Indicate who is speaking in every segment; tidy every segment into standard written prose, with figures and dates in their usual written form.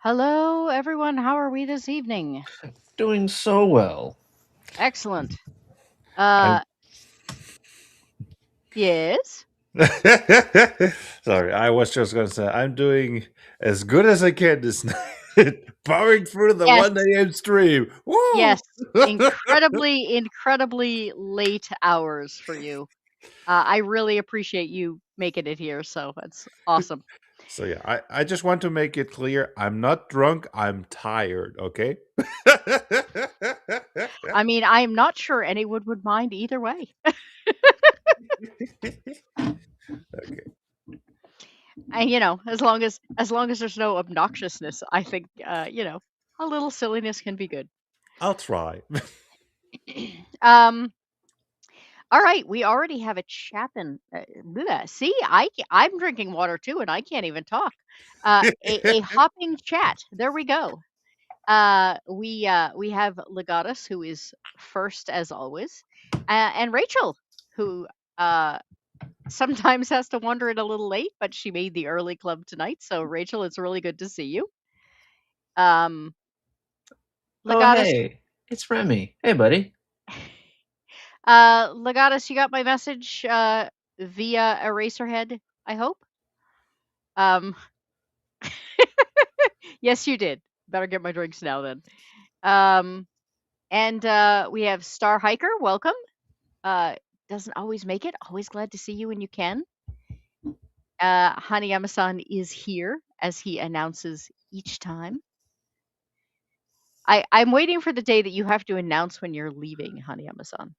Speaker 1: Hello, everyone. How are we this evening?
Speaker 2: Doing so well.
Speaker 1: Excellent.
Speaker 2: I'm
Speaker 1: Uh, yes.
Speaker 2: sorry, I was just gonna say I'm doing as good as I can this night. Powering through the
Speaker 1: Yes.
Speaker 2: 1 a.m. stream.
Speaker 1: Yes.
Speaker 2: Woo!
Speaker 1: Incredibly late hours for you. I really appreciate you making it here. So that's awesome.
Speaker 2: So yeah, I just want to make it clear I'm not drunk, I'm tired, okay?
Speaker 1: I mean, I'm not sure anyone would mind either way.
Speaker 2: Okay.
Speaker 1: And as long as there's no obnoxiousness, I think a little silliness can be good.
Speaker 2: I'll try.
Speaker 1: Um, All right, we already have a Chapin. Bleh. See, I'm drinking water too, and I can't even talk. A hopping chat. There we go. We have Legatus, who is first as always, and Rachel, who sometimes has to wander in a little late, but she made the early club tonight. So Rachel, it's really good to see you. Um,
Speaker 2: Oh,
Speaker 1: Legatus,
Speaker 2: hey, it's Remy. Hey, buddy.
Speaker 1: Legatus, you got my message via Eraserhead, I hope. Um, Yes, you did. Better get my drinks now then. Um, and we have Star Hiker. Welcome. Uh, doesn't always make it. Always glad to see you when you can. Hanayama-san is here as he announces each time. I'm waiting for the day that you have to announce when you're leaving, Hanayama-san.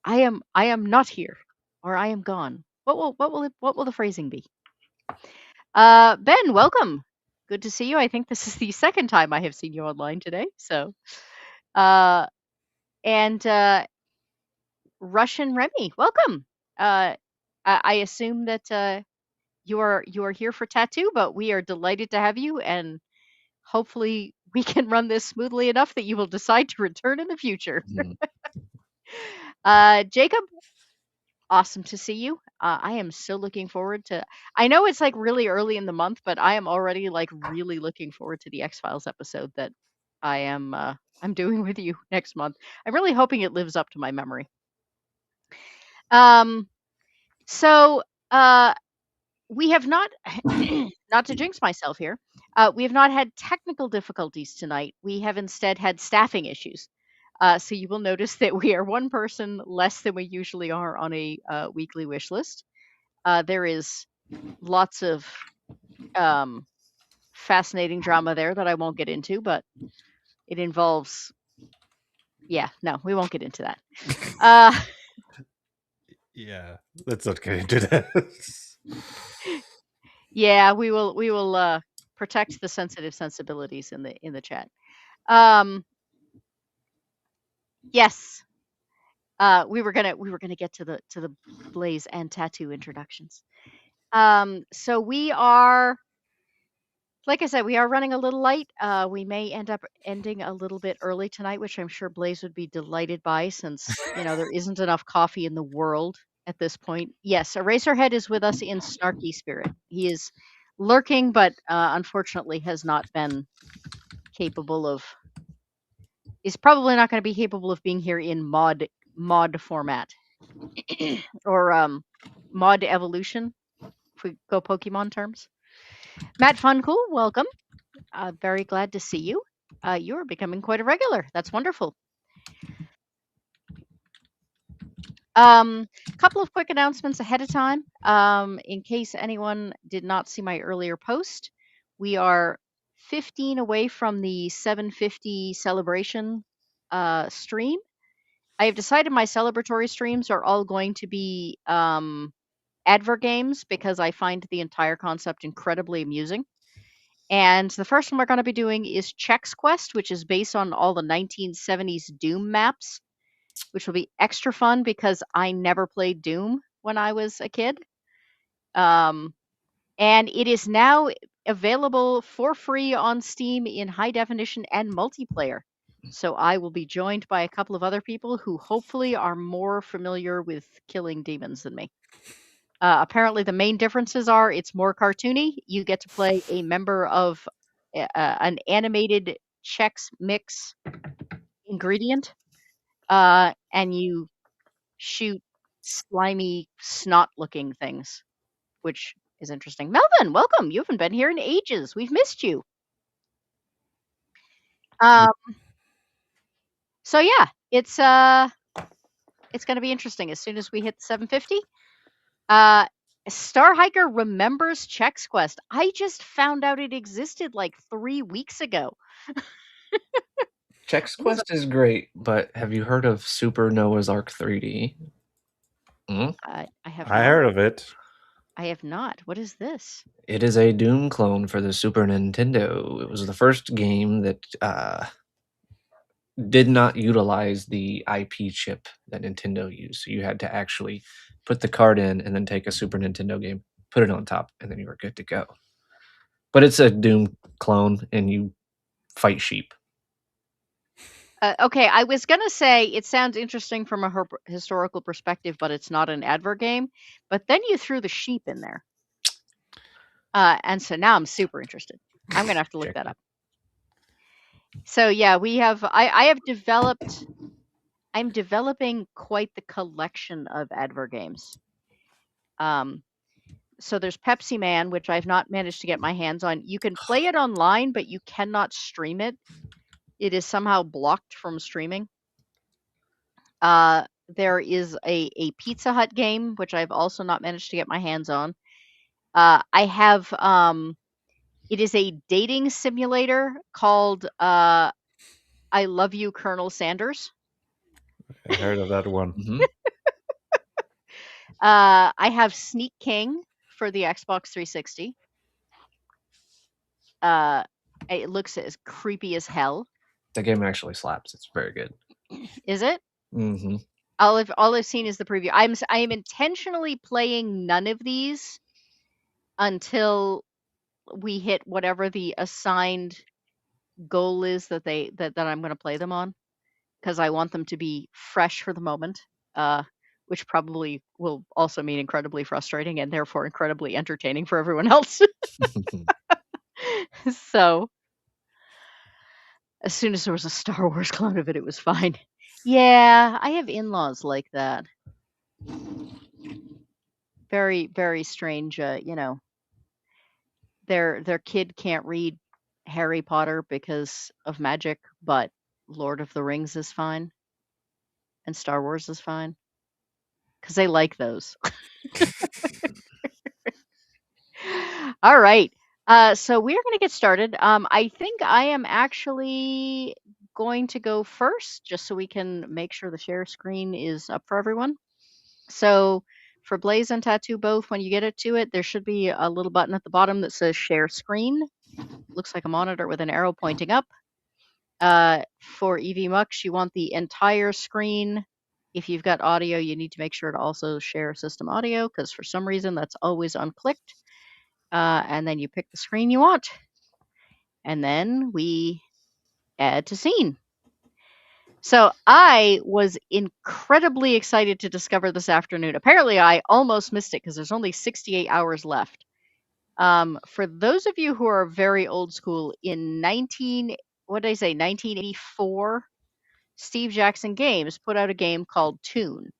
Speaker 1: I am not here, or I am gone. What will the phrasing be? Ben, welcome. Good to see you. I think this is the second time I have seen you online today. So, uh, and Russian Remy, welcome. I assume that you are here for tattoo, but we are delighted to have you, and hopefully we can run this smoothly enough that you will decide to return in the future.
Speaker 2: Hmm.
Speaker 1: Jacob, awesome to see you. I am so looking forward to. I know it's like really early in the month, but I am already like really looking forward to the X Files episode that I'm doing with you next month. I'm really hoping it lives up to my memory. Um, so uh, we have not, not to jinx myself here, we have not had technical difficulties tonight. We have instead had staffing issues. So you will notice that we are one person less than we usually are on a weekly wish list. There is lots of um, fascinating drama there that I won't get into, but it involves, yeah, no, we won't get into that. Uh,
Speaker 2: Yeah, let's not get into that.
Speaker 1: yeah, we will protect the sensitive sensibilities in the chat. Um, yes, we were gonna get to the Blaze and tattoo introductions. So we are, like I said, we are running a little light. We may end up ending a little bit early tonight, which I'm sure Blaze would be delighted by, since there isn't enough coffee in the world at this point. Yes, Eraserhead is with us in snarky spirit. He is lurking, but unfortunately has not been capable of. Is probably not going to be capable of being here in mod format. Or mod evolution, if we go Pokemon terms. Matt Funcool, welcome. Very glad to see you. You're becoming quite a regular. That's wonderful. Couple of quick announcements ahead of time. In case anyone did not see my earlier post, we are 15 away from the 750 celebration stream. I have decided my celebratory streams are all going to be advert games because I find the entire concept incredibly amusing. And the first one we're going to be doing is Chex Quest, which is based on all the 1970s Doom maps, which will be extra fun because I never played Doom when I was a kid. Um, and it is now available for free on Steam in high definition and multiplayer. So I will be joined by a couple of other people who hopefully are more familiar with killing demons than me. Apparently, the main differences are it's more cartoony. You get to play a member of an animated Chex Mix ingredient, and you shoot slimy snot-looking things, which is interesting. Melvin, welcome. You haven't been here in ages. We've missed you. Um, so yeah, it's going to be interesting as soon as we hit 750. Uh, Star Hiker remembers Chex Quest. I just found out it existed like 3 weeks ago.
Speaker 3: Chex
Speaker 1: It was
Speaker 3: Quest is great, but have you heard of Super Noah's Ark 3D? Mm?
Speaker 1: I have
Speaker 2: I
Speaker 1: not.
Speaker 2: heard of it.
Speaker 1: I have not. What is this?
Speaker 3: It is a Doom clone for the Super Nintendo. It was the first game that did not utilize the IP chip that Nintendo used. So you had to actually put the card in and then take a Super Nintendo game, put it on top, and then you were good to go. But it's a Doom clone, and you fight sheep.
Speaker 1: Okay, I was gonna say it sounds interesting from a historical perspective, but it's not an advert game. But then you threw the sheep in there, and so now I'm super interested. I'm gonna have to look
Speaker 3: Check
Speaker 1: that
Speaker 3: it.
Speaker 1: up. So yeah, we have. I have developed. I'm developing quite the collection of advert games. Um, so there's Pepsi Man, which I've not managed to get my hands on. You can play it online, but you cannot stream it. It is somehow blocked from streaming. There is a Pizza Hut game, which I've also not managed to get my hands on. I have it is a dating simulator called I Love You, Colonel Sanders.
Speaker 2: I heard of that one.
Speaker 3: Mhm.
Speaker 1: I have Sneak King for the Xbox 360. Uh, it looks as creepy as hell.
Speaker 3: The game actually slaps. It's very good.
Speaker 1: Is it?
Speaker 3: Mm-hmm.
Speaker 1: All I've seen is the preview. I am intentionally playing none of these until we hit whatever the assigned goal is that I'm going to play them on, because I want them to be fresh for the moment, which probably will also mean incredibly frustrating and therefore incredibly entertaining for everyone else. So as soon as there was a Star Wars clone of it, it was fine. Yeah, I have in-laws like that. Very, very strange. Their kid can't read Harry Potter because of magic, but Lord of the Rings is fine and Star Wars is fine because they like those. All right. So we're going to get started. I think I am actually going to go first just so we can make sure the share screen is up for everyone. So for Blaze and Tattoo both, when you get it to it, there should be a little button at the bottom that says share screen. Looks like a monitor with an arrow pointing up. For EV Mux, you want the entire screen. If you've got audio, you need to make sure to also share system audio because for some reason that's always unclicked. And then you pick the screen you want. And then we add to scene. So I was incredibly excited to discover this afternoon. Apparently, I almost missed it because there's only 68 hours left. For those of you who are very old school, in 1984, Steve Jackson Games put out a game called Toon.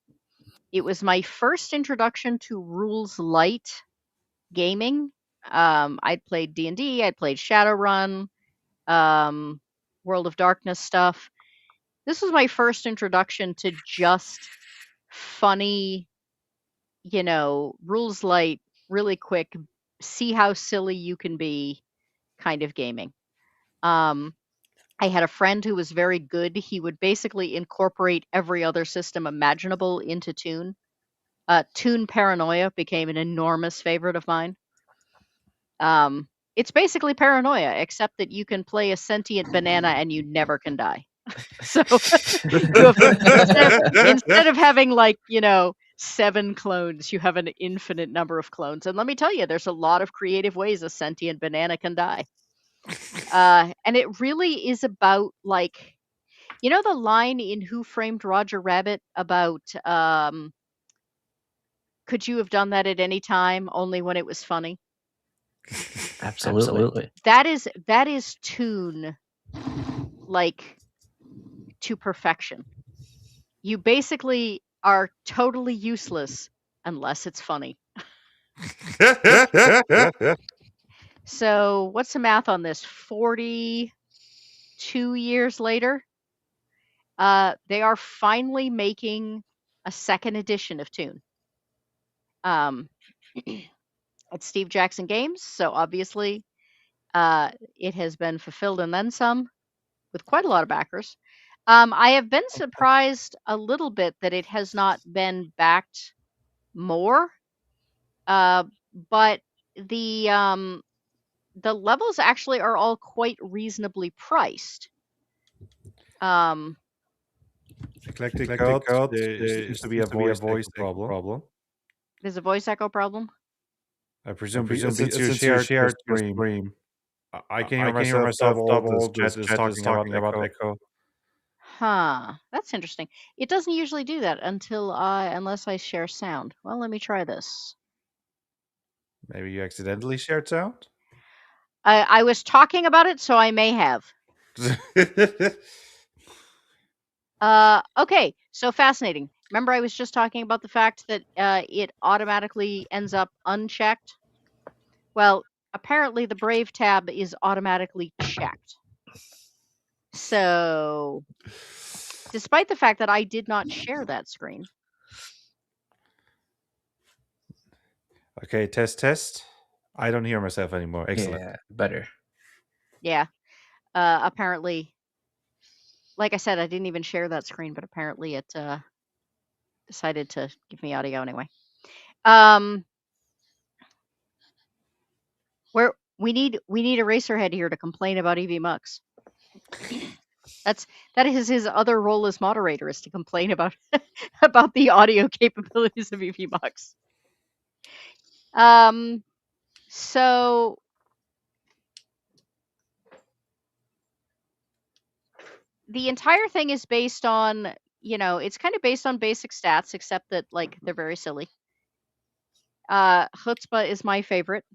Speaker 1: It was my first introduction to rules light gaming. I'd played D&D, I'd played Shadowrun, um, World of Darkness stuff. This was my first introduction to just funny, rules light, really quick, see how silly you can be kind of gaming. I had a friend who was very good. He would basically incorporate every other system imaginable into Toon. Toon Paranoia became an enormous favorite of mine. It's basically Paranoia, except that you can play a sentient banana and you never can die. So you have instead of having 7 clones, you have an infinite number of clones. And let me tell you, there's a lot of creative ways a sentient banana can die. And it really is about the line in Who Framed Roger Rabbit about could you have done that at any time, only when it was funny?
Speaker 3: Absolutely.
Speaker 1: That is Toon, like, to perfection. You basically are totally useless unless it's funny. So what's the math on this? 42 years later, they are finally making a second edition of Toon. It's Steve Jackson Games, so obviously it has been fulfilled and then some with quite a lot of backers. I have been surprised a little bit that it has not been backed more, but the levels actually are all quite reasonably priced.
Speaker 2: Eclectic Gods, there seems to be a voice echo problem.
Speaker 1: There's a voice echo problem.
Speaker 2: I presume since you shared the stream, I can hear myself double. This chat is talking about echo.
Speaker 1: Huh. That's interesting. It doesn't usually do that unless I share sound. Well, let me try this.
Speaker 2: Maybe you accidentally shared sound?
Speaker 1: I was talking about it, so I may have. Okay, so fascinating. Remember I was just talking about the fact that it automatically ends up unchecked? Well, apparently the Brave tab is automatically checked. So, despite the fact that I did not share that screen.
Speaker 2: Okay, test. I don't hear myself anymore. Excellent.
Speaker 3: Yeah, better.
Speaker 1: Yeah. Apparently, like I said, I didn't even share that screen, but apparently it decided to give me audio anyway. Where we need Eraserhead here to complain about EV Mux. That is his other role as moderator, is to complain about about the audio capabilities of EV Mux. So the entire thing is based on, it's kind of based on basic stats, except that, like, they're very silly. Chutzpah is my favorite.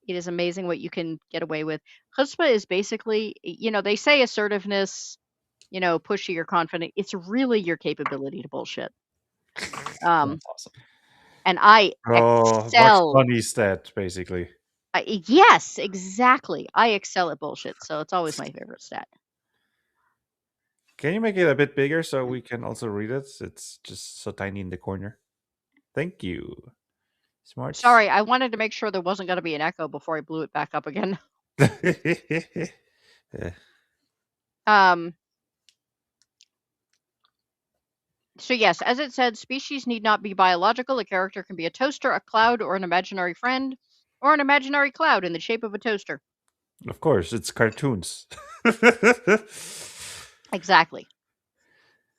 Speaker 1: It is amazing what you can get away with. Chutzpah is basically, they say assertiveness, pushy or confident. It's really your capability to bullshit.
Speaker 3: That's awesome.
Speaker 1: And I
Speaker 2: Bugs
Speaker 1: excel.
Speaker 2: Bunny stat, basically.
Speaker 1: Yes, exactly. I excel at bullshit, so it's always my favorite stat.
Speaker 2: Can you make it a bit bigger so we can also read it? It's just so tiny in the corner. Thank you. Smart.
Speaker 1: Sorry, I wanted to make sure there wasn't going to be an echo before I blew it back up again. So yes, as it said, species need not be biological. A character can be a toaster, a cloud, or an imaginary friend, or an imaginary cloud in the shape of a toaster.
Speaker 2: Of course, it's cartoons.
Speaker 1: Exactly.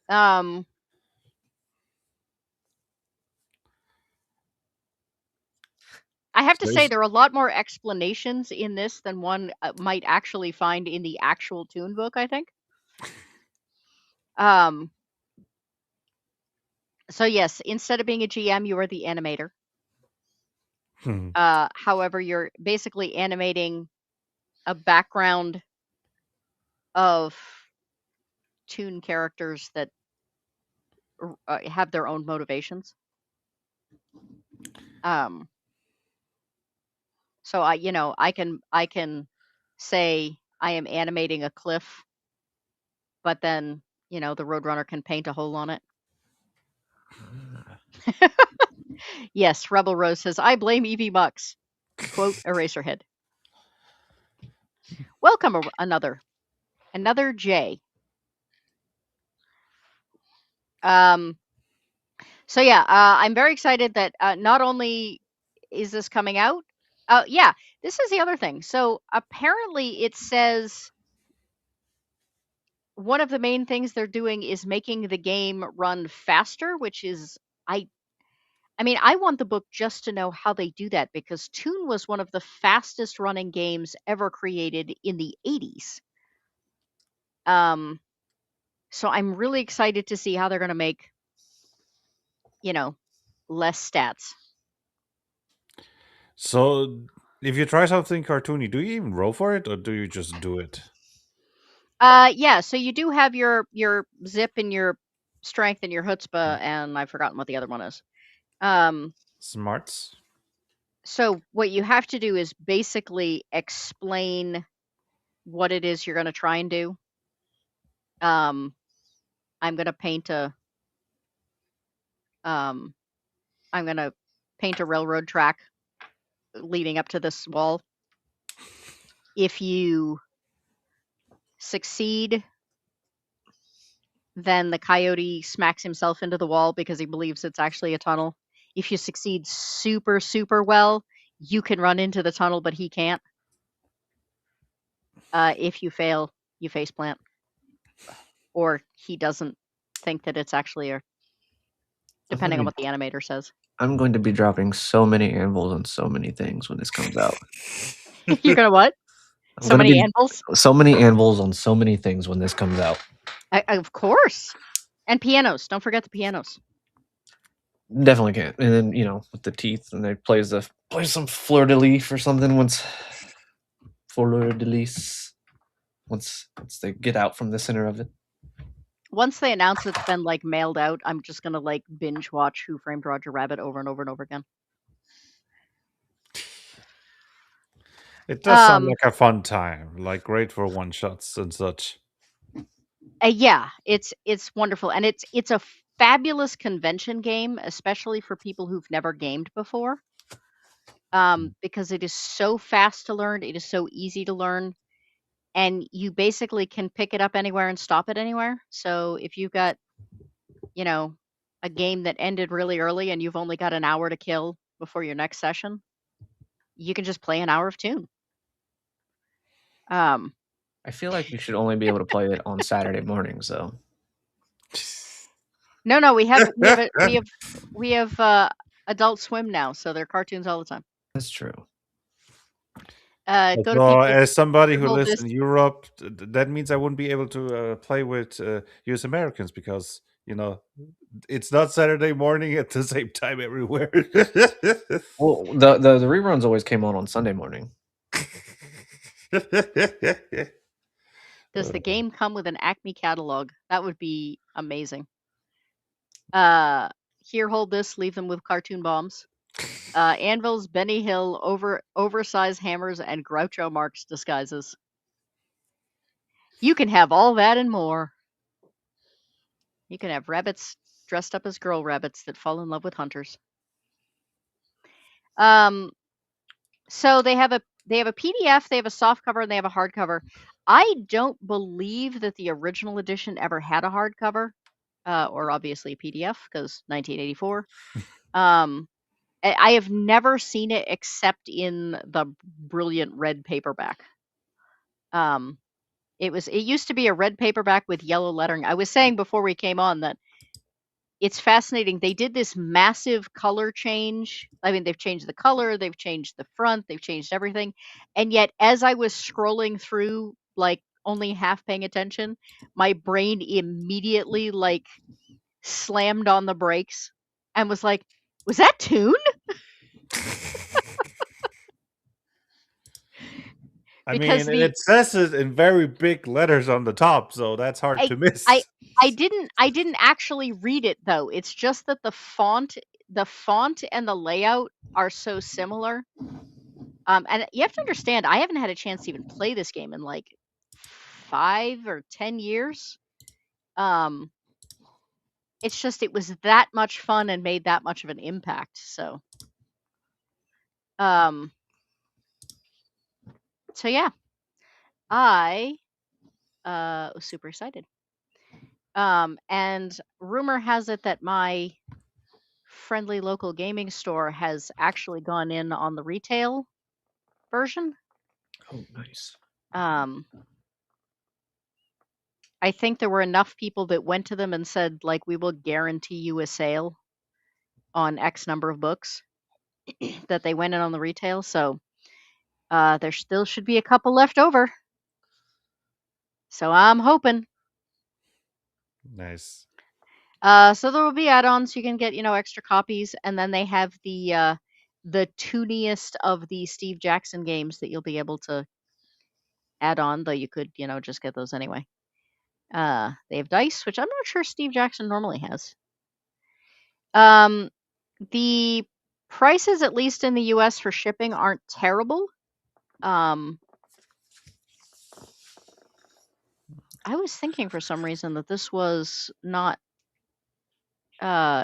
Speaker 1: I have to say there are a lot more explanations in this than one might actually find in the actual Toon book, I think. So yes, instead of being a GM, you are the animator. However, you're basically animating a background of Toon characters that have their own motivations. So I can say I am animating a cliff, but then, the Roadrunner can paint a hole on it. Yes, Rebel Rose says, I blame EV Mux. Quote, Eraserhead. Welcome, another J. So yeah, I'm very excited that not only is this coming out, yeah, this is the other thing. So apparently it says one of the main things they're doing is making the game run faster, which is, I mean, I want the book just to know how they do that, because Toon was one of the fastest running games ever created in the 80s. So I'm really excited to see how they're going to make, less stats.
Speaker 2: So If you try something cartoony, do you even roll for it, or do you just do it?
Speaker 1: Yeah. So you do have your zip and your strength and your chutzpah, and I've forgotten what the other one is.
Speaker 2: Smarts.
Speaker 1: So what you have to do is basically explain what it is you're going to try and do. I'm going to paint a um, I'm going to paint a railroad track leading up to this wall. If you succeed, then the coyote smacks himself into the wall because he believes it's actually a tunnel. If you succeed super, super well, you can run into the tunnel, but he can't. If you fail, you faceplant. Or he doesn't think that it's actually a, depending on what the animator says.
Speaker 3: I'm going to be dropping so many anvils on so many things when this comes out.
Speaker 1: You're gonna what?
Speaker 3: I'm
Speaker 1: So
Speaker 3: gonna
Speaker 1: many
Speaker 3: be
Speaker 1: anvils?
Speaker 3: so many anvils on so many things when this comes out.
Speaker 1: Of course. And pianos. Don't forget the pianos.
Speaker 3: Definitely can't. And then with the teeth, and they play some fleur de lis or something once fleur de lis once they get out from the center of it.
Speaker 1: Once they announce it's been like mailed out, I'm just gonna like binge watch Who Framed Roger Rabbit over and over and over again.
Speaker 2: It does sound like a fun time, like great for one shots and such.
Speaker 1: Yeah, it's wonderful, and it's a fabulous convention game, especially for people who've never gamed before. Because it is so fast to learn, it is so easy to learn, and you basically can pick it up anywhere and stop it anywhere. So if you've got, a game that ended really early and you've only got an hour to kill before your next session, you can just play an hour of Toon.
Speaker 3: I feel like you should only be able to play it on Saturday mornings, though.
Speaker 1: No, we have Adult Swim now, so they're cartoons all the time.
Speaker 3: That's true.
Speaker 1: Go to
Speaker 2: So,
Speaker 1: people.
Speaker 2: as somebody who
Speaker 1: hold
Speaker 2: lives
Speaker 1: this.
Speaker 2: in Europe, that means I wouldn't be able to play with US Americans because it's not Saturday morning at the same time everywhere.
Speaker 3: Well, the reruns always came on Sunday morning.
Speaker 1: Does the game come with an Acme catalog? That would be amazing. Here, hold this. Leave them with cartoon bombs. Anvils, Benny Hill, oversized hammers, and Groucho Marx disguises. You can have all that and more. You can have rabbits dressed up as girl rabbits that fall in love with hunters. So they have a PDF, they have a soft cover, and they have a hardcover. I don't believe that the original edition ever had a hardcover, or obviously a PDF because 1984. I have never seen it except in the brilliant red paperback. It used to be a red paperback with yellow lettering. I was saying before we came on that it's fascinating. They did this massive color change. I mean, they've changed the color, they've changed the front, they've changed everything. And yet, as I was scrolling through, like only half paying attention, my brain immediately like slammed on the brakes and was like, "Was that Toon?"
Speaker 2: I
Speaker 1: Because
Speaker 2: mean, it says it in very big letters on the top, so that's hard to miss.
Speaker 1: I didn't actually read it though. It's just that the font and the layout are so similar. And you have to understand, I haven't had a chance to even play this game in like 5 or 10 years. It's just it was that much fun and made that much of an impact. So yeah, I was super excited. And rumor has it that my friendly local gaming store has actually gone in on the retail version.
Speaker 3: Oh, nice.
Speaker 1: I think there were enough people that went to them and said, like, we will guarantee you a sale on X number of books that they went in on the retail. So there still should be a couple left over. So I'm hoping.
Speaker 2: Nice.
Speaker 1: So there will be add-ons. You can get, extra copies, and then they have the the tooniest of the Steve Jackson games that you'll be able to add on, though you could, just get those anyway. They have dice, which I'm not sure Steve Jackson normally has. The prices, at least in the US for shipping, aren't terrible. I was thinking for some reason that this was not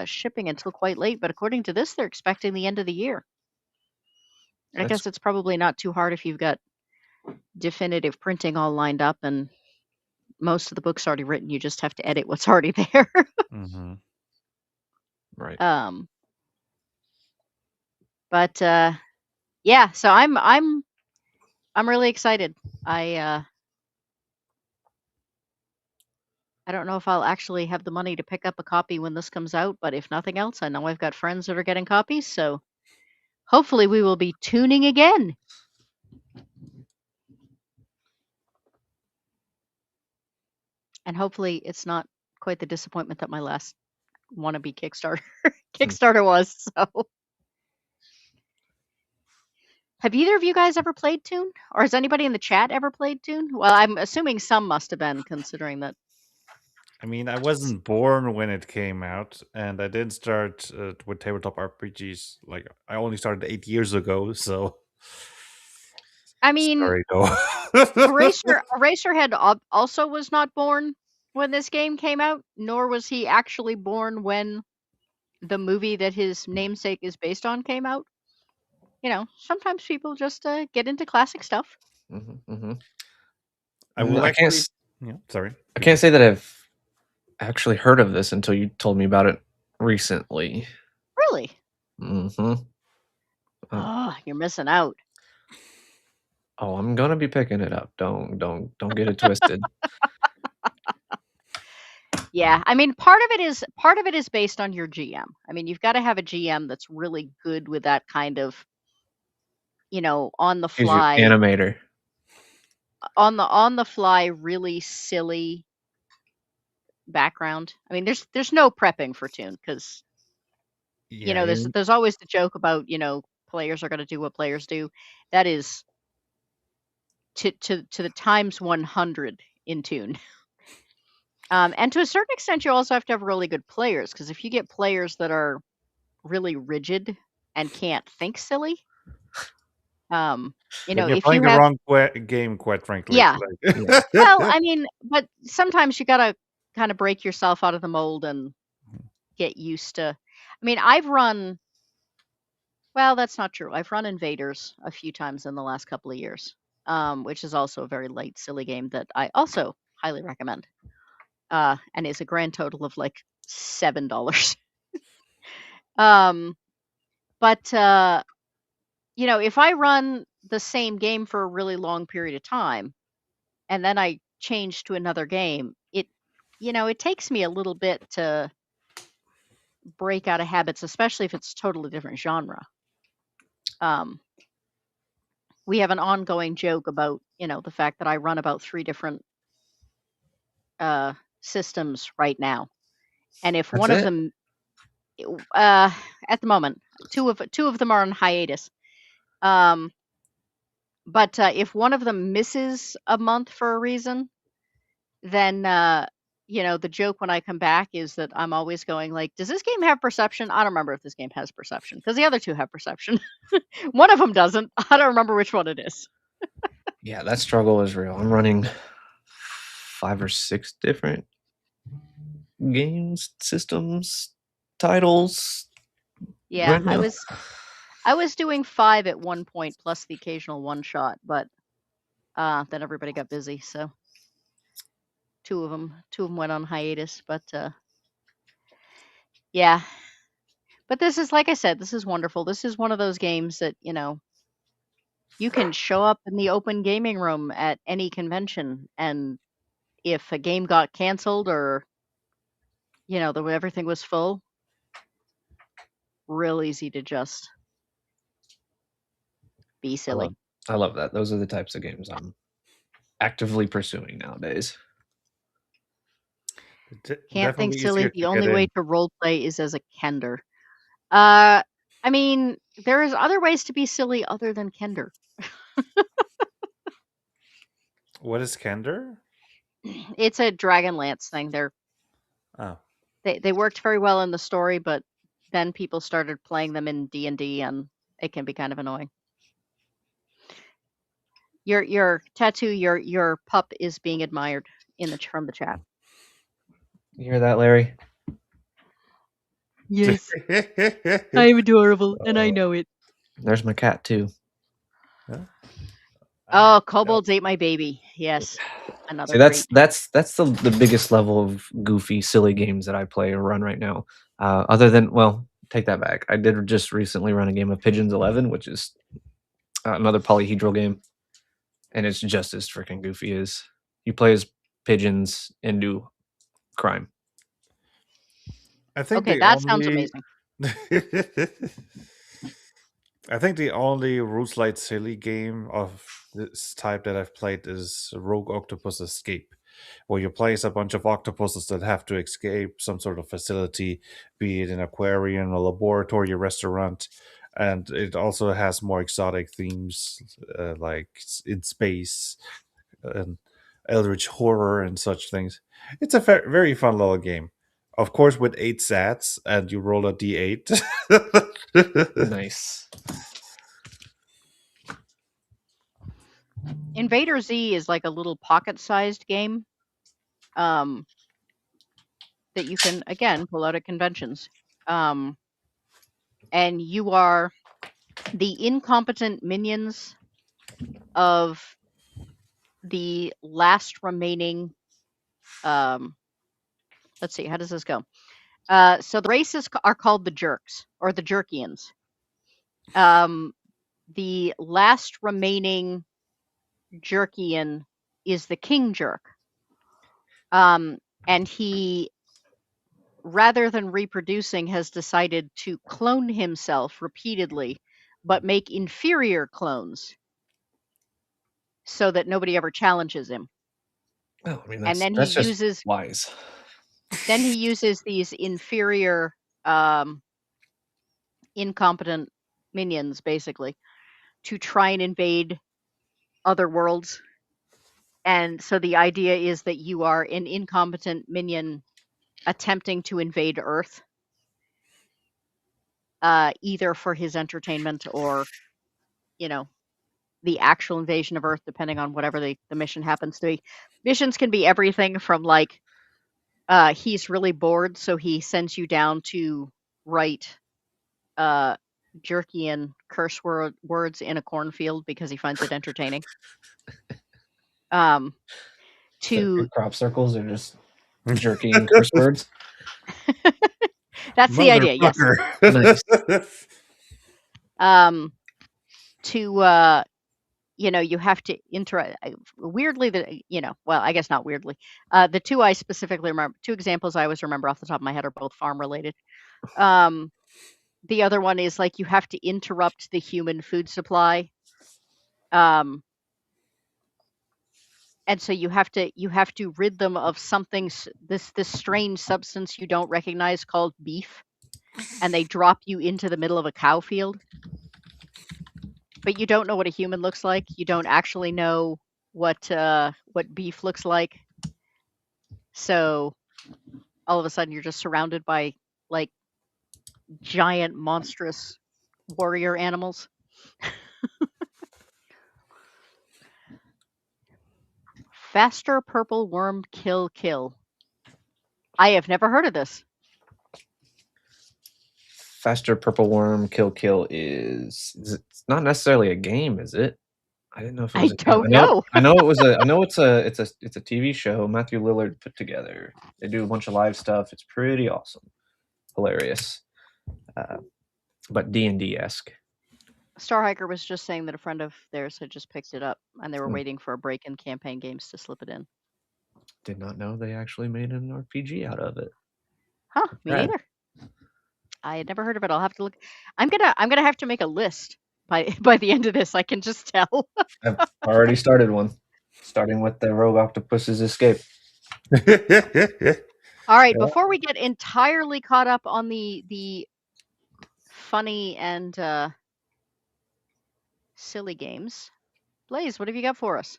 Speaker 1: shipping until quite late, but according to this, they're expecting the end of the year. I guess it's probably not too hard if you've got definitive printing all lined up and most of the book's already written. You just have to edit what's already there.
Speaker 2: Mm-hmm.
Speaker 3: Right.
Speaker 1: But yeah, so I'm really excited. I don't know if I'll actually have the money to pick up a copy when this comes out, but if nothing else, I know I've got friends that are getting copies, so hopefully we will be tuning again. And hopefully it's not quite the disappointment that my last wannabe Kickstarter was. So, have either of you guys ever played Toon? Or has anybody in the chat ever played Toon? Well, I'm assuming some must have been, considering that.
Speaker 2: I mean, I wasn't born when it came out, and I didn't start with tabletop RPGs. Like, I only started 8 years ago, so.
Speaker 1: I mean,
Speaker 2: sorry, no.
Speaker 1: Eraserhead also was not born when this game came out, nor was he actually born when the movie that his namesake is based on came out. Sometimes people just get into classic stuff.
Speaker 3: Mm-hmm, mm-hmm.
Speaker 2: I will actually. Sorry.
Speaker 3: I can't say that I've actually heard of this until you told me about it recently.
Speaker 1: Really?
Speaker 3: Mm-hmm.
Speaker 1: Oh, you're missing out.
Speaker 3: Oh, I'm gonna be picking it up. Don't get it twisted.
Speaker 1: Yeah, I mean, part of it is based on your GM. I mean, you've got to have a GM that's really good with that kind of, on the fly
Speaker 3: animator.
Speaker 1: On the fly, really silly background. I mean, there's no prepping for Toon because there's always the joke about players are going to do what players do. That is to the times 100 in Toon. And to a certain extent, you also have to have really good players, because if you get players that are really rigid and can't think silly,
Speaker 2: you're
Speaker 1: if
Speaker 2: playing
Speaker 1: you
Speaker 2: the
Speaker 1: have
Speaker 2: wrong game, quite frankly.
Speaker 1: Yeah. Well, I mean, but sometimes you gotta kind of break yourself out of the mold and get used to. I mean, well, that's not true. I've run Invaders a few times in the last couple of years, which is also a very light, silly game that I also highly recommend. And is a grand total of like $7. But if I run the same game for a really long period of time, and then I change to another game, it takes me a little bit to break out of habits, especially if it's a totally different genre. We have an ongoing joke about, the fact that I run about 3 different systems right now. And if one of them, at the moment, two of them are on hiatus. But if one of them misses a month for a reason, then the joke when I come back is that I'm always going like, does this game have perception? I don't remember if this game has perception, because the other two have perception. One of them doesn't. I don't remember which one it is.
Speaker 3: Yeah, that struggle is real. I'm running 5 or 6 different games, systems, titles.
Speaker 1: Yeah,
Speaker 3: right
Speaker 1: I was doing 5 at one point, plus the occasional one shot, but then everybody got busy, so two of them went on hiatus. But yeah. But this is, like I said, this is wonderful. This is one of those games that, you can show up in the open gaming room at any convention, and if a game got canceled or, everything was full, real easy to just be silly.
Speaker 3: I love that. Those are the types of games I'm actively pursuing nowadays.
Speaker 1: Can't think silly. The only way to role play is as a kender. I mean, there's other ways to be silly other than Kender.
Speaker 2: What is Kender?
Speaker 1: It's a Dragonlance thing.
Speaker 2: Oh,
Speaker 1: They worked very well in the story, but then people started playing them in D&D, and it can be kind of annoying. Your tattoo, your pup is being admired from the chat.
Speaker 3: You hear that, Larry?
Speaker 1: Yes, I am adorable, and I know it.
Speaker 3: There's my cat too.
Speaker 1: Oh, kobolds ate my baby. Yes, another
Speaker 3: See,
Speaker 1: great.
Speaker 3: that's the biggest level of goofy, silly games that I play or run right now. Other than, well, take that back. I did just recently run a game of Pigeons 11, which is another polyhedral game, and it's just as freaking goofy as you play as pigeons and do crime.
Speaker 2: I think
Speaker 1: Okay,
Speaker 2: the
Speaker 1: that sounds
Speaker 2: only
Speaker 1: amazing.
Speaker 2: I think the only Rules Light Silly game of this type that I've played is Rogue Octopus Escape, where you play as a bunch of octopuses that have to escape some sort of facility, be it an aquarium, a laboratory, a restaurant, and it also has more exotic themes like in space and eldritch horror and such things. It's a very fun little game. Of course, with 8 sats, and you roll a d8.
Speaker 3: Nice.
Speaker 1: Invader Z is like a little pocket-sized game that you can, again, pull out at conventions. And you are the incompetent minions of the last remaining. Let's see, how does this go? So the races are called the Jerks, or the Jerkians. The last remaining Jerkian is the King Jerk. And he, rather than reproducing, has decided to clone himself repeatedly, but make inferior clones so that nobody ever challenges him.
Speaker 3: Oh, I mean,
Speaker 1: And then
Speaker 3: that's just wise.
Speaker 1: Then he uses these inferior, incompetent minions, basically, to try and invade other worlds. And so the idea is that you are an incompetent minion attempting to invade Earth, either for his entertainment or, the actual invasion of Earth, depending on whatever the mission happens to be. Missions can be everything from like he's really bored, so he sends you down to write Jerkian curse words in a cornfield because he finds it entertaining. To
Speaker 3: crop circles are just jerky and curse words.
Speaker 1: That's the idea, yes.
Speaker 3: Nice.
Speaker 1: To you have to interact weirdly. Well, I guess not weirdly. The two I specifically remember, two examples I always remember off the top of my head, are both farm related. The other one is like you have to interrupt the human food supply. And so you have to rid them of something, this strange substance you don't recognize called beef, and they drop you into the middle of a cow field. But you don't know what a human looks like. You don't actually know what beef looks like. So all of a sudden you're just surrounded by like giant monstrous warrior animals. Faster purple worm kill. I have never heard of this.
Speaker 3: Faster purple worm kill is it's not necessarily a game, is it? I didn't know if it was.
Speaker 1: I don't know.
Speaker 3: I know it was a. I know it's a TV show Matthew Lillard put together. They do a bunch of live stuff. It's pretty awesome, hilarious, but D&D-esque.
Speaker 1: Star Hiker was just saying that a friend of theirs had just picked it up, and they were waiting for a break in campaign games to slip it in.
Speaker 3: Did not know they actually made an RPG out of it.
Speaker 1: Huh? Me neither. I had never heard of it. I'll have to look. I'm gonna have to make a list by the end of this. I can just tell.
Speaker 3: I've already started one, starting with the Rogue Octopus's Escape.
Speaker 1: All right, before we get entirely caught up on the funny and silly games. Blaze, what have you got for us?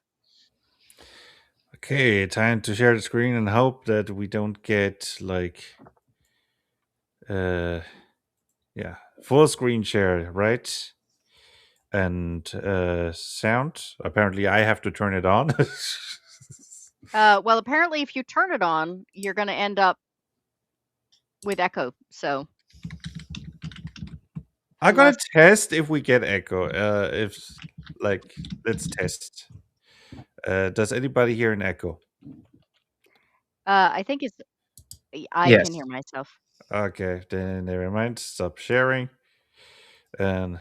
Speaker 2: Okay, time to share the screen and hope that we don't get like uh yeah, full screen share, right? And sound. Apparently I have to turn it on.
Speaker 1: Well, apparently, if you turn it on, you're going to end up with echo. So,
Speaker 2: I'm gonna
Speaker 1: unless
Speaker 2: test if we get echo. If like let's test. Does anybody hear an echo?
Speaker 1: I think I can hear
Speaker 3: Yes.
Speaker 1: myself.
Speaker 2: Okay, then never mind. Stop sharing. And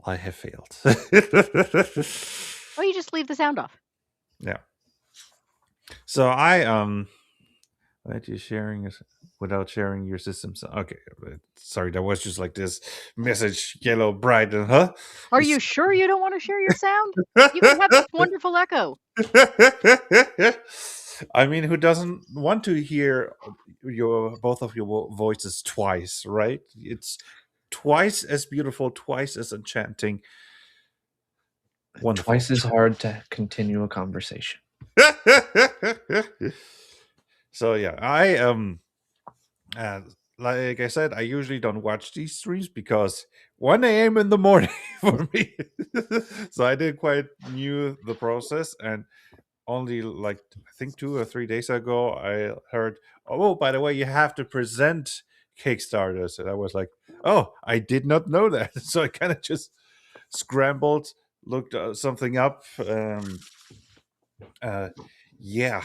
Speaker 2: I have failed.
Speaker 1: Oh, you just leave the sound off.
Speaker 2: Yeah. So I why you sharing without sharing your system? Okay, sorry, that was just like this message, yellow, bright, and huh?
Speaker 1: Are you sure you don't want to share your sound? You can have this wonderful echo.
Speaker 2: I mean, who doesn't want to hear your both of your voices twice, right? It's twice as beautiful, twice as enchanting. Wonderful.
Speaker 3: Twice as hard to continue a conversation.
Speaker 2: So yeah, uh, like I said, I usually don't watch these streams because 1 a.m. in the morning for me. So I did quite knew the process, and only like I think 2 or 3 days ago I heard, oh, by the way, you have to present Kickstarters, and I was like, oh, I did not know that. So I kind of just scrambled, looked something up. Uh, yeah,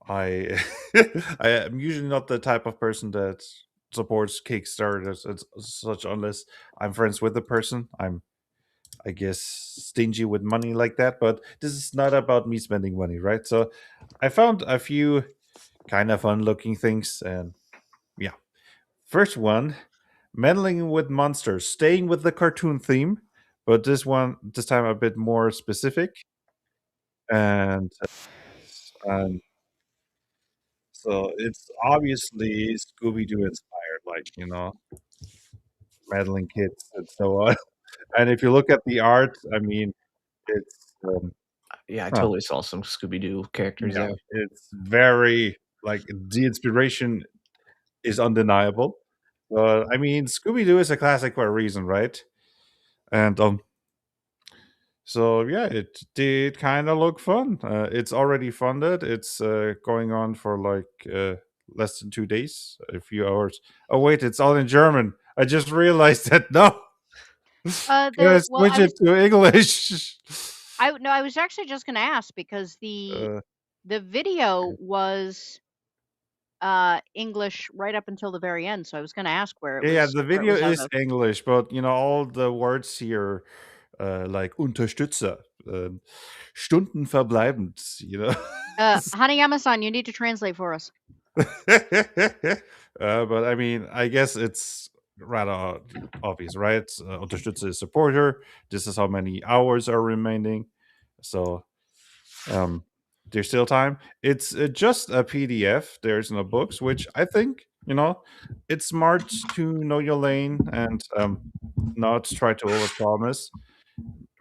Speaker 2: I I am usually not the type of person that supports Kickstarters and such unless I'm friends with the person. I'm, I guess, stingy with money like that, but this is not about me spending money, right? So I found a few kind of fun looking things, and yeah. First one, meddling with monsters, staying with the cartoon theme, but this time a bit more specific, and um, so it's obviously Scooby Doo inspired, like, meddling kids and so on. And if you look at the art, I mean, it's
Speaker 3: Yeah, I
Speaker 2: huh,
Speaker 3: totally saw some Scooby Doo characters
Speaker 2: yeah,
Speaker 3: there.
Speaker 2: it's very like the inspiration is undeniable. But I mean, Scooby Doo is a classic for a reason, right? And so yeah, it did kind of look fun. It's already funded. It's going on for like less than 2 days, a few hours. Oh wait, it's all in German. I just realized that. No, can I
Speaker 1: Well,
Speaker 2: switch it to English?
Speaker 1: I was actually just going to ask because
Speaker 2: uh,
Speaker 1: the video was English right up until the very end. So I was going to ask
Speaker 2: yeah, the
Speaker 1: where it
Speaker 2: video
Speaker 1: was out
Speaker 2: is
Speaker 1: of.
Speaker 2: English, but all the words here, like Unterstützer, Stunden verbleibend,
Speaker 1: Hanayama-san, you need to translate for us.
Speaker 2: But I mean, I guess it's rather obvious, right? Unterstütze is supporter. This is how many hours are remaining. So there's still time. It's just a PDF. There's no books, which I think, it's smart to know your lane and not try to overpromise.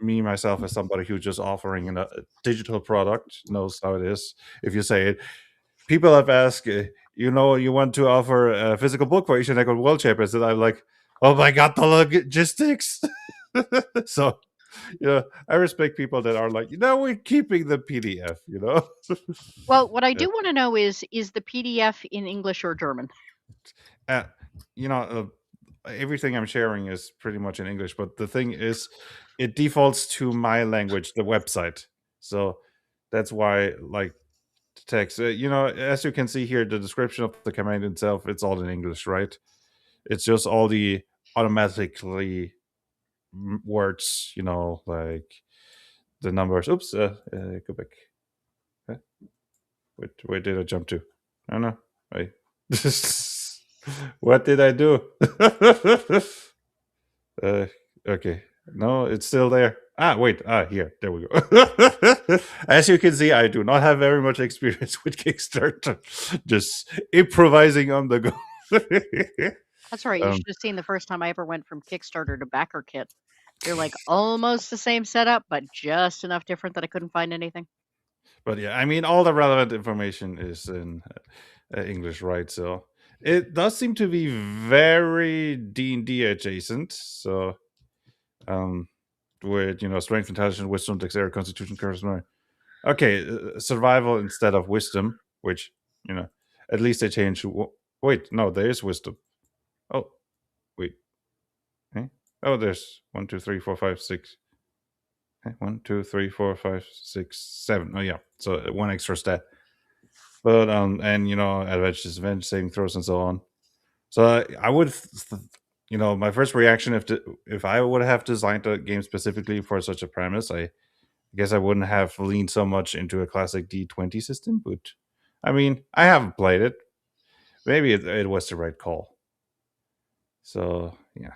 Speaker 2: Me myself, as somebody who's just offering a digital product, knows how it is. If you say it, people have asked, you want to offer a physical book for Asian Echo World Champions, and I'm like, oh my god, the logistics. So, I respect people that are like, we're keeping the PDF.
Speaker 1: Well, what I
Speaker 2: Yeah.
Speaker 1: do want to know is the PDF in English or German?
Speaker 2: Uh, you know, everything I'm sharing is pretty much in English, but the thing is, it defaults to my language, the website. So that's why, like, text. As you can see here, the description of the command itself, it's all in English, right? It's just all the automatically words, like the numbers. Oops, go back. Huh? Where did I jump to? I don't know. Wait. What did I do? Okay. No, it's still there. Wait. Here. There we go. As you can see, I do not have very much experience with Kickstarter. Just improvising on the go.
Speaker 1: That's right. You
Speaker 2: Um,
Speaker 1: should have seen the first time I ever went from Kickstarter to backer kit. They're like almost the same setup, but just enough different that I couldn't find anything.
Speaker 2: but yeah, I mean, all the relevant information is in English, right? So it does seem to be very D&D adjacent. So, with strength, intelligence, wisdom, dexterity, constitution, charisma. Okay, survival instead of wisdom, which at least they changed. Wait, no, there is wisdom. Oh, wait. Eh? Oh, there's 1, 2, 3, 4, 5, 6. 1, 2, 3, 4, 5, 6, 7. Oh yeah, so one extra stat. But and advantage, disadvantage, saving throws, and so on. So I would, my first reaction if I would have designed a game specifically for such a premise, I guess I wouldn't have leaned so much into a classic D20 system. But I mean, I haven't played it. Maybe it was the right call. So yeah.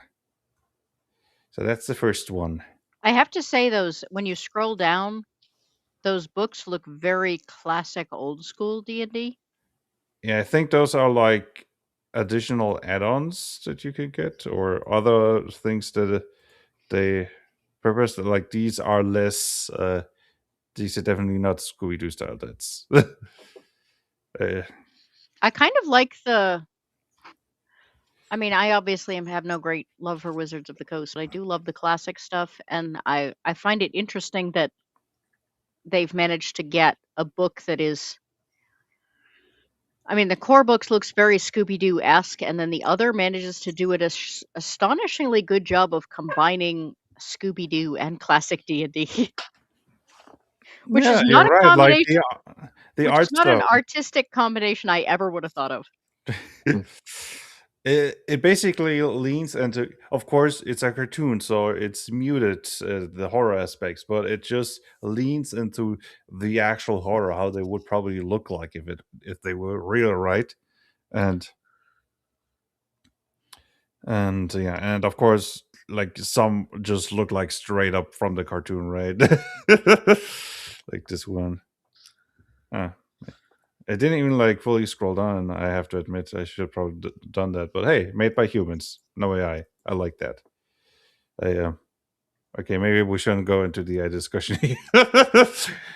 Speaker 2: So that's the first one.
Speaker 1: I have to say, when you scroll down, those books look very classic, old school D&D.
Speaker 2: Yeah, I think those are like additional add-ons that you could get, or other things that they purpose. Like these are less. These are definitely not Scooby Doo style. That's.
Speaker 1: I kind of like I mean, I obviously have no great love for Wizards of the Coast, but I do love the classic stuff, and I find it interesting that they've managed to get a book that is. I mean, the core books looks very Scooby Doo esque, and then the other manages to do it astonishingly good job of combining Scooby Doo and classic D&D, which is
Speaker 2: Yeah,
Speaker 1: not
Speaker 2: you're
Speaker 1: a
Speaker 2: right. Like
Speaker 1: combination,
Speaker 2: the
Speaker 1: which is
Speaker 2: art
Speaker 1: not an
Speaker 2: style.
Speaker 1: artistic combination I ever would have thought of.
Speaker 2: It basically leans into, of course, it's a cartoon, so it's muted the horror aspects, but it just leans into the actual horror, how they would probably look like if they were real, right? And yeah, and of course, like some just look like straight up from the cartoon, right? Like this one. Ah, I didn't even like fully scroll down. I have to admit, I should have probably done that. But hey, made by humans, no AI. I like that. I Okay, maybe we shouldn't go into the discussion here.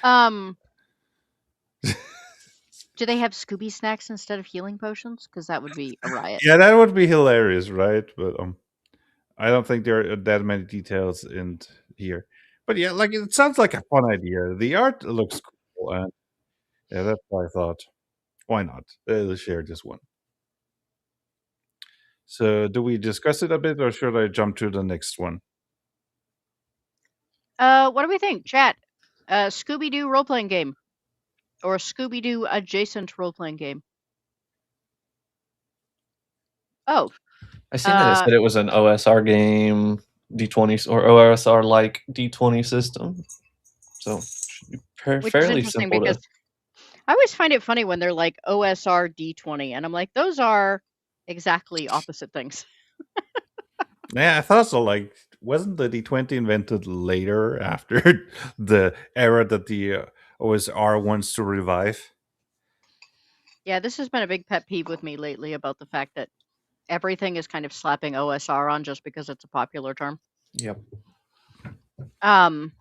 Speaker 1: Um, do they have Scooby snacks instead of healing potions? Because that would be a riot.
Speaker 2: Yeah, that would be hilarious, right? But I don't think there are that many details in here. But yeah, like it sounds like a fun idea. The art looks cool, and yeah, that's why I thought, why not? Let's share this one. So, do we discuss it a bit, or should I jump to the next one?
Speaker 1: What do we think, chat? Scooby Doo role playing game or Scooby Doo adjacent role playing game? Oh,
Speaker 3: I seen that it said it was an OSR game, D20 or OSR like D20 system. So should be
Speaker 1: which is
Speaker 3: fairly
Speaker 1: interesting
Speaker 3: simple
Speaker 1: because
Speaker 3: to.
Speaker 1: I always find it funny when they're like OSR D20, and I'm like, those are exactly opposite things.
Speaker 2: Yeah, I thought so. Like, wasn't the D20 invented later after the era that the OSR wants to revive?
Speaker 1: Yeah, this has been a big pet peeve with me lately about the fact that everything is kind of slapping OSR on just because it's a popular term.
Speaker 3: Yep.
Speaker 1: Um,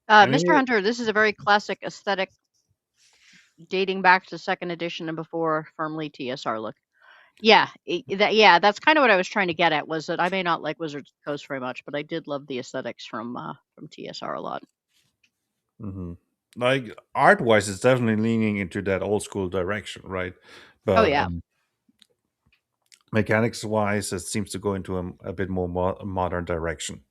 Speaker 2: I
Speaker 1: Mr.
Speaker 2: mean,
Speaker 1: Hunter, this is a very classic aesthetic dating back to second edition and before firmly TSR look. Yeah, that's kind of what I was trying to get at, was that I may not like Wizards of the Coast very much, but I did love the aesthetics from TSR a lot.
Speaker 2: like art wise, it's definitely leaning into that old school direction, right?
Speaker 1: Oh
Speaker 2: But
Speaker 1: yeah.
Speaker 2: mechanics wise, it seems to go into a bit more modern direction.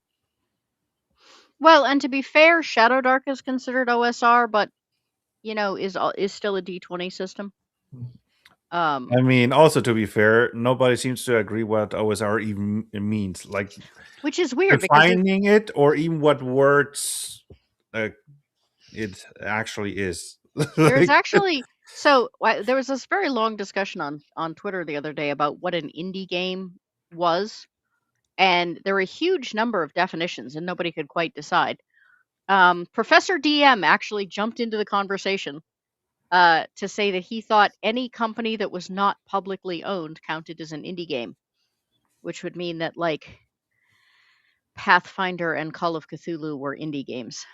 Speaker 1: Well, and to be fair, Shadow Dark is considered OSR, but is still a D20 system.
Speaker 2: I mean, also to be fair, nobody seems to agree what OSR even means. Like
Speaker 1: Which is weird because
Speaker 2: defining it, or even what words it actually is.
Speaker 1: there's
Speaker 2: Like,
Speaker 1: actually there was this very long discussion on Twitter the other day about what an indie game was, and there were a huge number of definitions, and nobody could quite decide. Professor DM actually jumped into the conversation to say that he thought any company that was not publicly owned counted as an indie game, which would mean that like Pathfinder and Call of Cthulhu were indie games.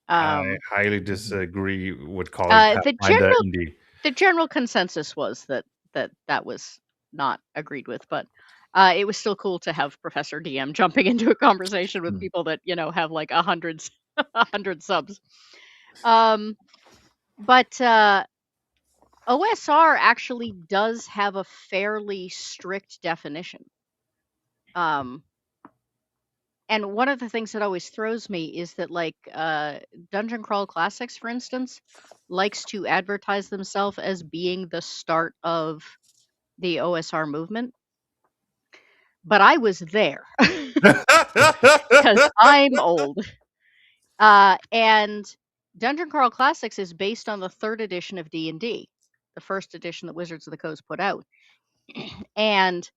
Speaker 2: I
Speaker 1: Um,
Speaker 2: highly
Speaker 3: Mhm.
Speaker 2: disagree with calling
Speaker 1: the
Speaker 2: Pathfinder
Speaker 1: general
Speaker 2: indie.
Speaker 1: the general consensus was that that was not agreed with, but it was still cool to have Professor DM jumping into a conversation with
Speaker 3: Mm.
Speaker 1: people that have like 100 100 subs. Um, but OSR actually does have a fairly strict definition. Um, and one of the things that always throws me is that like Dungeon Crawl Classics, for instance, likes to advertise themselves as being the start of the OSR movement. But I was there because I'm old. And Dungeon Crawl Classics is based on the third edition of D&D, the first edition that Wizards of the Coast put out. And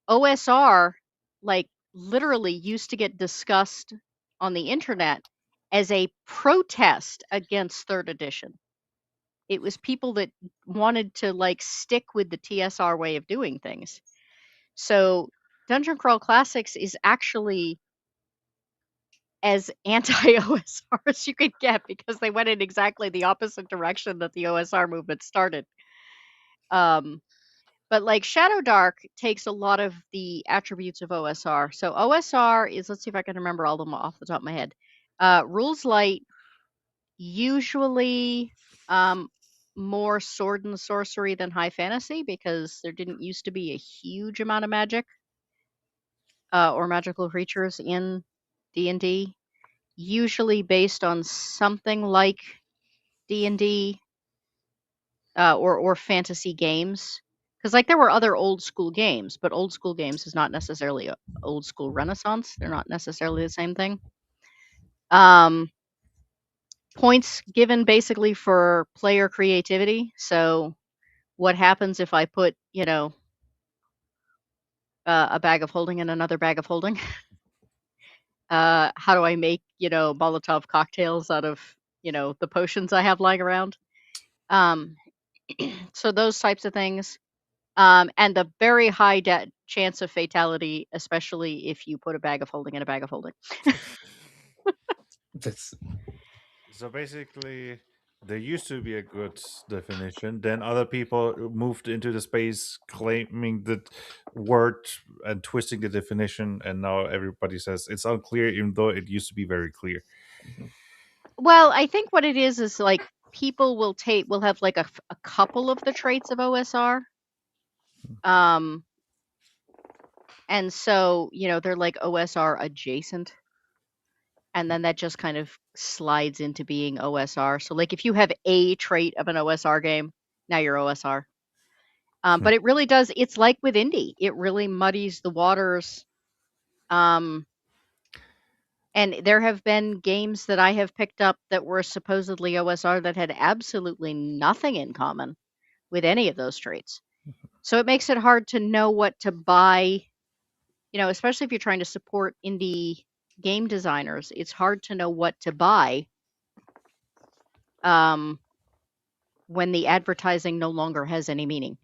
Speaker 1: OSR, like, literally used to get discussed on the internet as a protest against third edition. It was people that wanted to like stick with the TSR way of doing things. So Dungeon Crawl Classics is actually as anti-OSR as you could get because they went in exactly the opposite direction that the OSR movement started. But like Shadow Dark takes a lot of the attributes of OSR. So OSR is, let's see if I can remember all of them off the top of my head. Rules light, usually more sword and sorcery than high fantasy because there didn't used to be a huge amount of magic or magical creatures in D&D. Usually based on something like D&D or fantasy games. Because like there were other old school games, but old school games is not necessarily a old school Renaissance. They're not necessarily the same thing. Um, Points given basically for player creativity. So what happens if I put a bag of holding in another bag of holding? How do I make Molotov cocktails out of the potions I have lying around? Um, so those types of things. And the very high chance of fatality, especially if you put a bag of holding in a bag of holding.
Speaker 3: That's
Speaker 2: So basically, there used to be a good definition. Then other people moved into the space claiming that word and twisting the definition, and now everybody says it's unclear, even though it used to be very clear.
Speaker 3: Mhm.
Speaker 1: Well, I think what it is like people will have like a couple of the traits of OSR. Um, and so, they're like OSR adjacent. And then that just kind of slides into being OSR. So like if you have a trait of an OSR game, now you're OSR. But it really does, it's like with indie. It really muddies the waters. And there have been games that I have picked up that were supposedly OSR that had absolutely nothing in common with any of those traits. So it makes it hard to know what to buy, especially if you're trying to support indie game designers. It's hard to know what to buy um, when the advertising no longer has any meaning.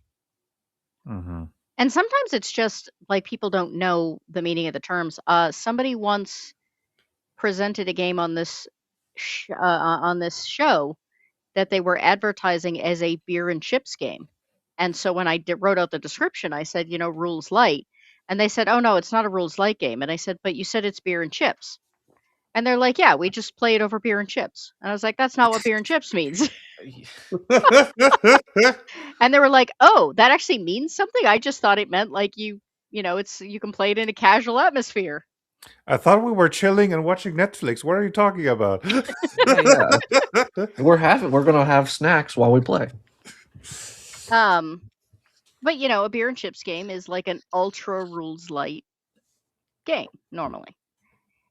Speaker 2: Mm-hmm.
Speaker 1: And sometimes it's just like people don't know the meaning of the terms. Somebody once presented a game on this on this show that they were advertising as a beer and chips game. And so when I wrote out the description, I said, rules light. And they said, oh, no, it's not a rules light game. And I said, but you said it's beer and chips. And they're like, yeah, we just play it over beer and chips. And I was like, that's not what beer and chips means. And they were like, oh, that actually means something? I just thought it meant like you can play it in a casual atmosphere.
Speaker 2: I thought we were chilling and watching Netflix. What are you talking about?
Speaker 3: yeah. We're gonna have snacks while we play.
Speaker 1: Um, but a beer and chips game is like an ultra rules light game normally.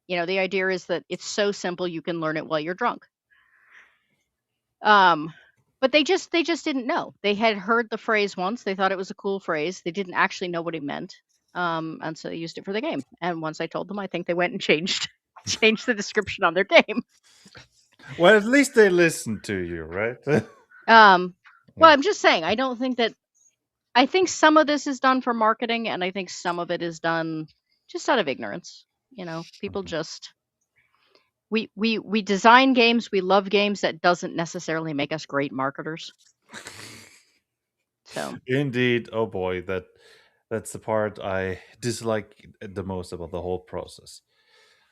Speaker 1: The idea is that it's so simple you can learn it while you're drunk. But they just didn't know. They had heard the phrase once. They thought it was a cool phrase. They didn't actually know what it meant. And so they used it for the game. And once I told them, I think they went and changed the description on their game.
Speaker 2: Well, at least they listened to you, right?
Speaker 1: Well,
Speaker 2: Yeah.
Speaker 1: I'm just saying, I don't think that. I think some of this is done for marketing, and I think some of it is done just out of ignorance. People
Speaker 2: Mhm.
Speaker 1: just we design games, we love games. That doesn't necessarily make us great marketers. So
Speaker 2: Indeed. Oh boy, that's the part I dislike the most about the whole process.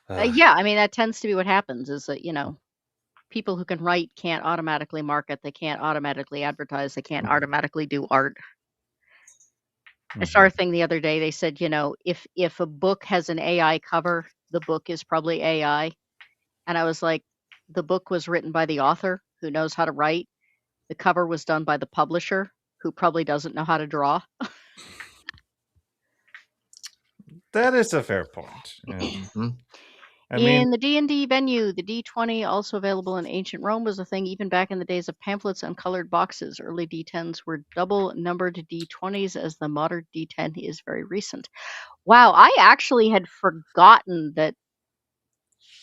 Speaker 2: Uh,
Speaker 1: yeah, I mean that tends to be what happens. Is that people who can write can't automatically market, they can't automatically advertise, they can't automatically do art. I saw
Speaker 2: mhm.
Speaker 1: a thing the other day. They said, if a book has an AI cover, the book is probably AI. And I was like, the book was written by the author who knows how to write. The cover was done by the publisher who probably doesn't know how to draw.
Speaker 2: That is a fair point. Yeah.
Speaker 3: Hmm.
Speaker 2: I mean,
Speaker 1: In the D&D venue, the D20, also available in ancient Rome, was a thing even back in the days of pamphlets and colored boxes. Early D10s were double numbered D20s, as the modern D10 is very recent. Wow, I actually had forgotten that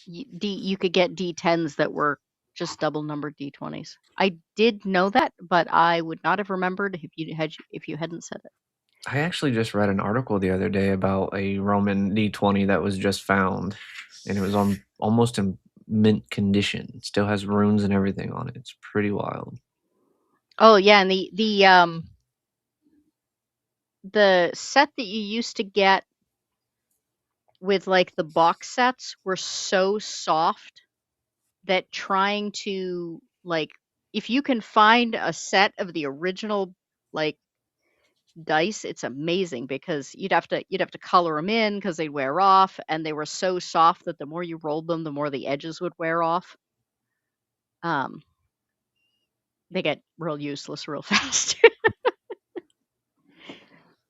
Speaker 1: you could get D10s that were just double numbered D20s. I did know that, but I would not have remembered if you hadn't said it.
Speaker 3: I actually just read an article the other day about a Roman D20 that was just found, and it was on almost in mint condition. It still has runes and everything on it. It's pretty wild.
Speaker 1: Oh yeah, and the set that you used to get with like the box sets were so soft that trying to like if you can find a set of the original like dice, it's amazing because you'd have to color them in because they'd wear off, and they were so soft that the more you rolled them, the more the edges would wear off. Um, they get real useless real fast.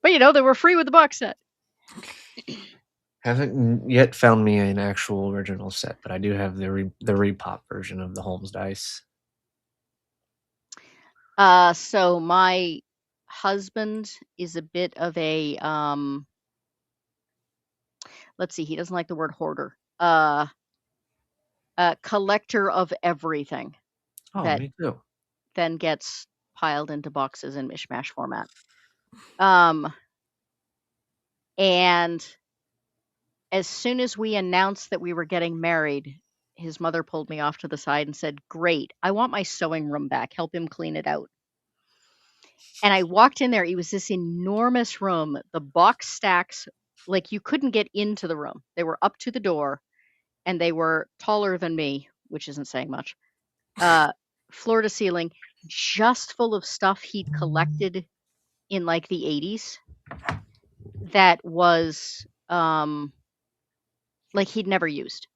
Speaker 1: But they were free with the box set.
Speaker 3: Haven't yet found me an actual original set, but I do have the repop version of the Holmes dice.
Speaker 1: So my husband is a bit of a let's see, he doesn't like the word hoarder. A collector of everything
Speaker 3: Oh,
Speaker 1: that
Speaker 3: me too.
Speaker 1: then gets piled into boxes in mishmash format. Um, and as soon as we announced that we were getting married, his mother pulled me off to the side and said, "Great, I want my sewing room back. Help him clean it out." And I walked in there. It was this enormous room. The box stacks, like you couldn't get into the room. They were up to the door and they were taller than me, which isn't saying much. Uh, Floor to ceiling, just full of stuff he'd collected in like the 80s that was like he'd never used.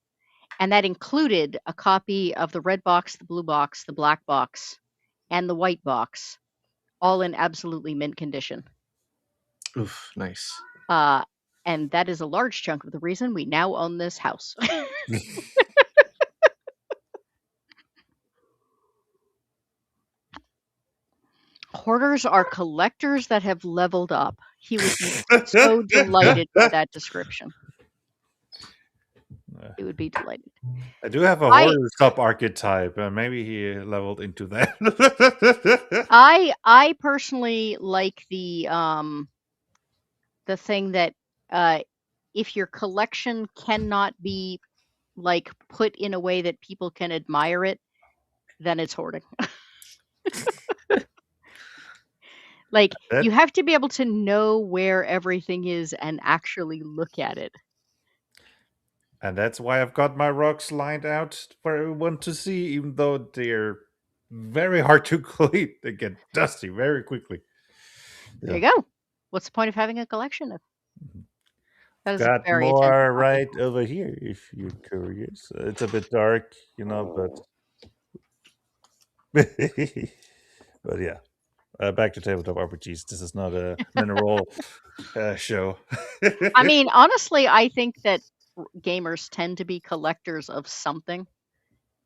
Speaker 1: And that included a copy of the red box, the blue box, the black box, and the white box, all in absolutely mint condition.
Speaker 3: Oof, nice.
Speaker 1: Uh, and that is a large chunk of the reason we now own this house. Hoarders are collectors that have leveled up. He would be so delighted by that description. He would be delighted.
Speaker 2: I do have a
Speaker 1: I
Speaker 2: hoarder sub archetype. Maybe he leveled into that.
Speaker 1: I personally like the thing that uh, if your collection cannot be like put in a way that people can admire it, then it's hoarding. Like
Speaker 2: That
Speaker 1: you have to be able to know where everything is and actually look at it.
Speaker 2: And that's why I've got my rocks lined out for everyone to see, even though they're very hard to clean. They get dusty very quickly.
Speaker 1: There
Speaker 2: Yeah.
Speaker 1: you go. What's the point of having a collection of? That is a
Speaker 2: Got
Speaker 1: very attentive
Speaker 2: more
Speaker 1: puppy.
Speaker 2: right over here if you're curious. It's a bit dark, but but yeah. Back to tabletop RPGs. This is not a mineral show.
Speaker 1: I mean, honestly, I think that gamers tend to be collectors of something.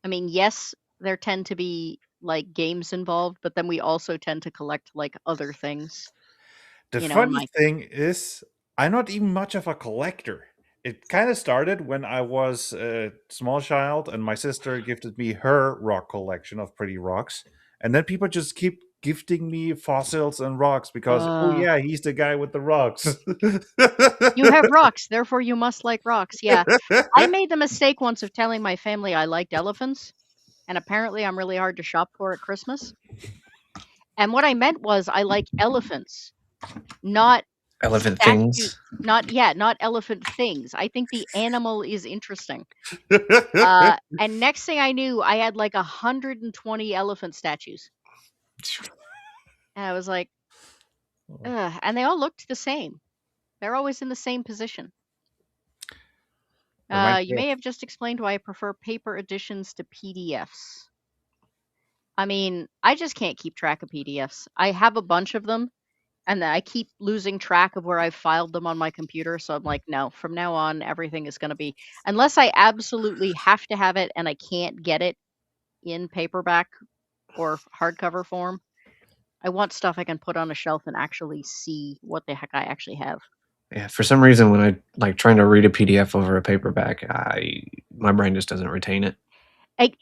Speaker 1: I mean, yes, there tend to be like games involved, but then we also tend to collect like other things.
Speaker 2: The
Speaker 1: In
Speaker 2: funny
Speaker 1: my
Speaker 2: thing is, I'm not even much of a collector. It kind of started when I was a small child, and my sister gifted me her rock collection of pretty rocks. and then people just keep gifting me fossils and rocks because oh yeah, he's the guy with the rocks.
Speaker 1: You have rocks, therefore you must like rocks. Yeah. I made the mistake once of telling my family I liked elephants, and apparently I'm really hard to shop for at Christmas. And what I meant was I like elephants, not
Speaker 3: Elephant
Speaker 1: statue,
Speaker 3: things.
Speaker 1: not elephant things. I think the animal is interesting. And next thing I knew, I had like 120 elephant statues. And I was like, ugh. And they all looked the same. They're always in the same position.
Speaker 2: Reminds
Speaker 1: You
Speaker 2: me of
Speaker 1: may have just explained why I prefer paper editions to PDFs. I mean, I just can't keep track of PDFs. I have a bunch of them, and I keep losing track of where I've filed them on my computer. So I'm like, no, from now on, everything is going to be, unless I absolutely have to have it and I can't get it in paperback or hardcover form. I want stuff I can put on a shelf and actually see what the heck I actually have.
Speaker 3: Yeah, for some reason, when I like trying to read a PDF over a paperback, my brain just doesn't retain it.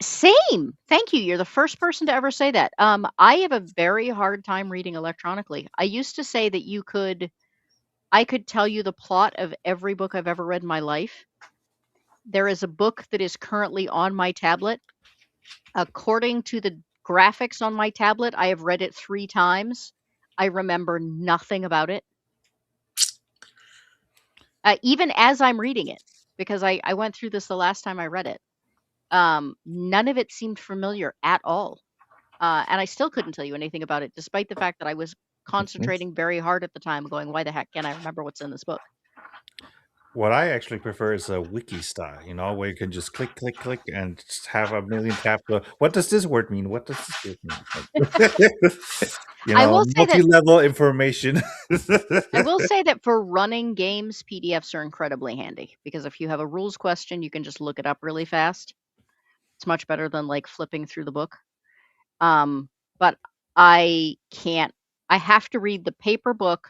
Speaker 1: Same. Thank you. You're the first person to ever say that. I have a very hard time reading electronically. I used to say that I could tell you the plot of every book I've ever read in my life. There is a book that is currently on my tablet. According to the graphics on my tablet, I have read it 3 times. I remember nothing about it. Even as I'm reading it, because I went through this the last time I read it. None of it seemed familiar at all. And I still couldn't tell you anything about it, despite the fact that I was concentrating very hard at the time, going, why the heck can't I remember what's in this book?
Speaker 2: what I actually prefer is a wiki style, where you can just click, click, click, and just have a million tabs. What does this word mean? What does this word mean?
Speaker 1: I will say that
Speaker 2: multi-level information.
Speaker 1: I will say that for running games, PDFs are incredibly handy because if you have a rules question, you can just look it up really fast. It's much better than like flipping through the book. But I can't. I have to read the paper book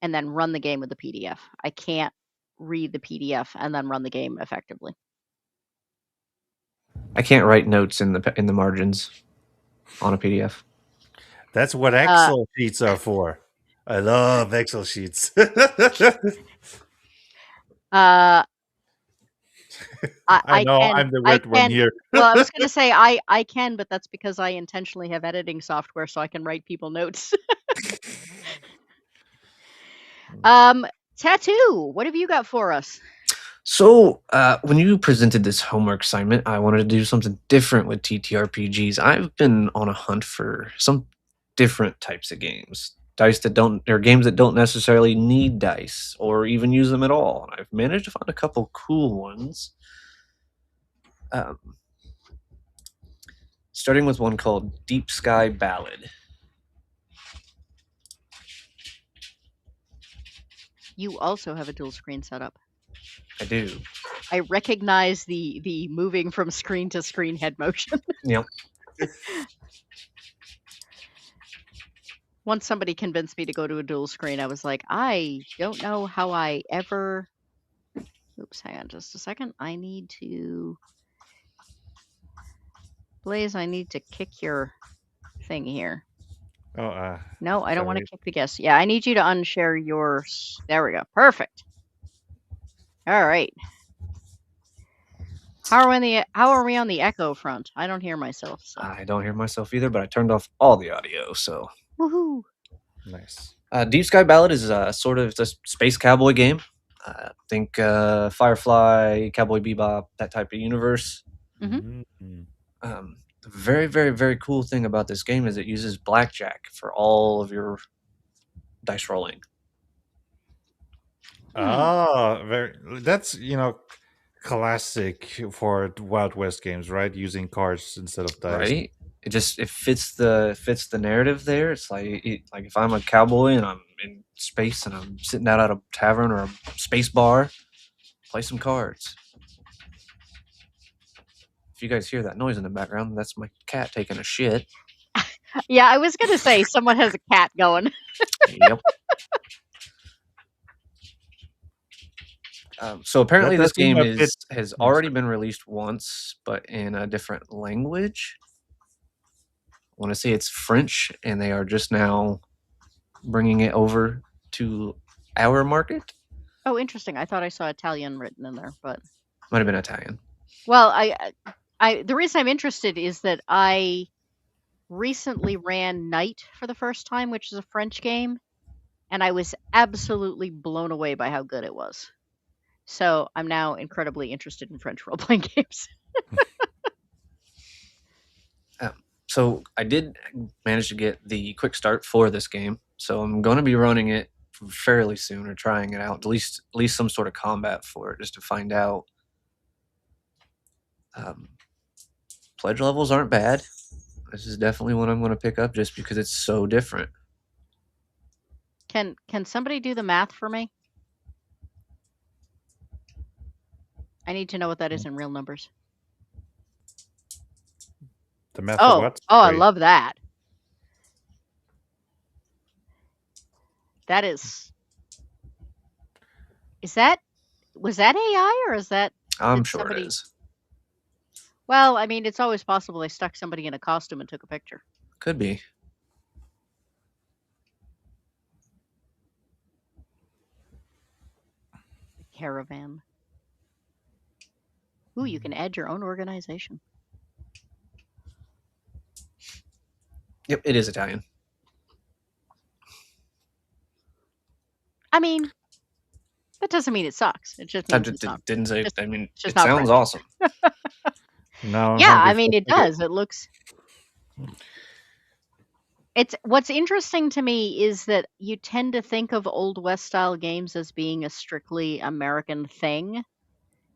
Speaker 1: and then run the game with the PDF. I can't read the PDF and then run the game effectively.
Speaker 3: I can't write notes in the margins on a PDF.
Speaker 2: That's what Excel sheets are for. I love Excel sheets.
Speaker 1: I
Speaker 2: I know
Speaker 1: can.
Speaker 2: I'm the
Speaker 1: I
Speaker 2: weird one
Speaker 1: can.
Speaker 2: here.
Speaker 1: Well, I was going to say I can, but that's because I intentionally have editing software so I can write people notes. Tattoo, what have you got for us?
Speaker 3: So, when you presented this homework assignment, I wanted to do something different with TTRPGs. I've been on a hunt for some different types of games. Games that don't necessarily need dice or even use them at all. And I've managed to find a couple cool ones. Starting with one called Deep Sky Ballad.
Speaker 1: You also have a dual screen setup.
Speaker 3: I do.
Speaker 1: I recognize the moving from screen to screen head motion.
Speaker 3: Yep.
Speaker 1: Once somebody convinced me to go to a dual screen, I was like, I don't know how I ever. Oops, hang on just a second. I need to. Blaze, I need to kick your thing here.
Speaker 2: Oh,
Speaker 1: no, I don't want to kick the guest. Yeah, I need you to unshare yours. There we go. Perfect. All right. How are we on the echo front? I don't hear myself. So.
Speaker 3: I don't hear myself either, but I turned off all the audio, so.
Speaker 1: Woohoo!
Speaker 2: nice.
Speaker 3: Deep Sky Ballad is sort of a space cowboy game. Think Firefly, Cowboy Bebop, that type of universe.
Speaker 2: Mm-hmm.
Speaker 3: The very, very, very cool thing about this game is it uses blackjack for all of your dice rolling.
Speaker 2: That's classic for Wild West games, right? Using cards instead of dice.
Speaker 3: Right? It fits the narrative there. It's like if I'm a cowboy and I'm in space and I'm sitting out at a tavern or a space bar, play some cards. If you guys hear that noise in the background, that's my cat taking a shit.
Speaker 1: Yeah, I was gonna say someone has a cat going.
Speaker 3: Yep. So apparently this game has already been released once, but in a different language. want to say it's French, and they are just now bringing it over to our market.
Speaker 1: Oh, interesting. I thought I saw Italian written in there, but
Speaker 3: Might have been Italian.
Speaker 1: well, the reason I'm interested is that I recently ran Knight for the first time, which is a French game, and I was absolutely blown away by how good it was. So I'm now incredibly interested in French role playing games.
Speaker 3: So I did manage to get the quick start for this game, so I'm going to be running it fairly soon, or trying it out, at least some sort of combat for it, just to find out. Pledge levels aren't bad. This is definitely one I'm going to pick up just because it's so different.
Speaker 1: Can somebody do the math for me? I need to know what that is in real numbers.
Speaker 2: The math of what?
Speaker 1: I love that. That is that, was that AI or is that?
Speaker 3: I'm sure it is.
Speaker 1: Well, I mean, it's always possible they stuck somebody in a costume and took a picture.
Speaker 3: Could be.
Speaker 1: Caravan. Ooh, you can add your own organization.
Speaker 3: Yep, it is Italian.
Speaker 1: I mean, that doesn't mean it sucks. It just means it's not.
Speaker 3: Didn't say.
Speaker 1: Just,
Speaker 3: I mean,
Speaker 1: just
Speaker 3: it
Speaker 1: not
Speaker 3: sounds
Speaker 1: French.
Speaker 3: awesome.
Speaker 2: No.
Speaker 1: Yeah, I mean, it does. It looks. It's what's interesting to me is that you tend to think of Old West style games as being a strictly American thing,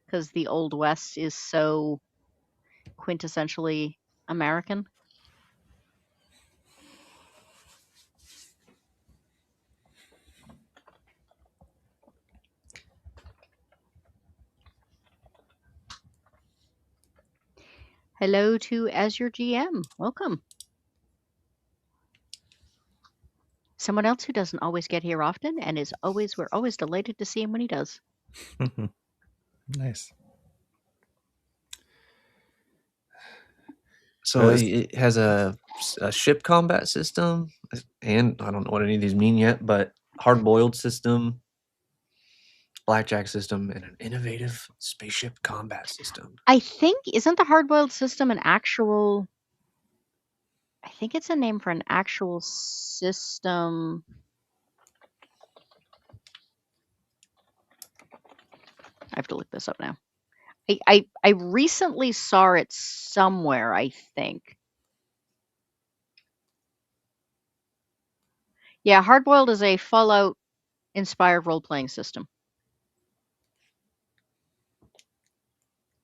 Speaker 1: because the Old West is so quintessentially American. Hello to As Your GM. Welcome. Someone else who doesn't always get here often and we're always delighted to see him when he does.
Speaker 2: Nice.
Speaker 3: So it has a ship combat system, and I don't know what any of these mean yet, but hard-boiled system, blackjack system, and an innovative spaceship combat system.
Speaker 1: I think, isn't the hard-boiled system an actual... I think it's a name for an actual system. I have to look this up now. I recently saw it somewhere, I think. Yeah, Hardboiled is a Fallout-inspired role-playing system.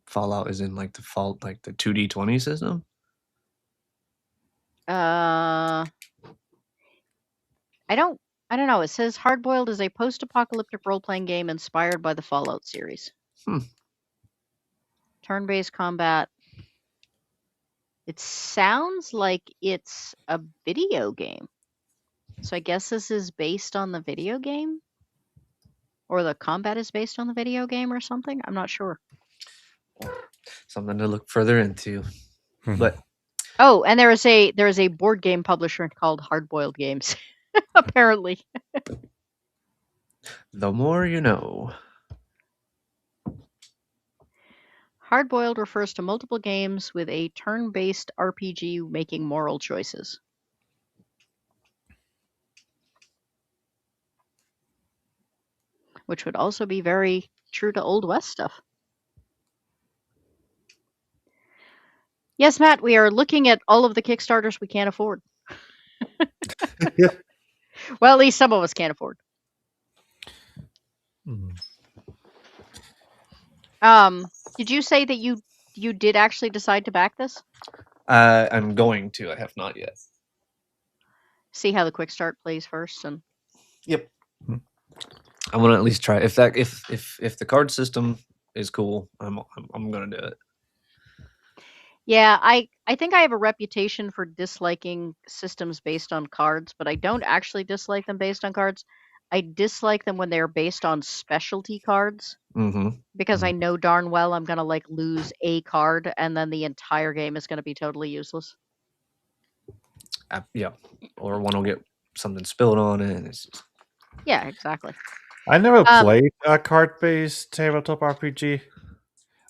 Speaker 3: Fallout is in like the 2D20 system?
Speaker 1: I don't know. It says Hardboiled is a post-apocalyptic role-playing game inspired by the Fallout series. Turn-based combat. It sounds like it's a video game. So I guess this is based on the video game? Or the combat is based on the video game or something? I'm not sure.
Speaker 3: Something to look further into. But
Speaker 1: oh, and there is a board game publisher called Hardboiled Games, apparently.
Speaker 3: The more you know.
Speaker 1: Hardboiled refers to multiple games with a turn-based RPG making moral choices. Which would also be very true to Old West stuff. Yes, Matt, we are looking at all of the Kickstarters we can't afford. Well, at least some of us can't afford. Did you say that you did actually decide to back this?
Speaker 3: I'm going to. I have not yet.
Speaker 1: See how the quick start plays first, and
Speaker 3: yep. I want to at least try. If the card system is cool, I'm gonna do it.
Speaker 1: Yeah, I think I have a reputation for disliking systems based on cards, but I don't actually dislike them based on cards. I dislike them when they're based on specialty cards. Because I know darn well I'm going to lose a card and then the entire game is going to be totally useless.
Speaker 3: Yeah, or one will get something spilled on it. And it's just,
Speaker 1: Yeah, exactly.
Speaker 2: I never
Speaker 1: Um,
Speaker 2: played a card-based tabletop RPG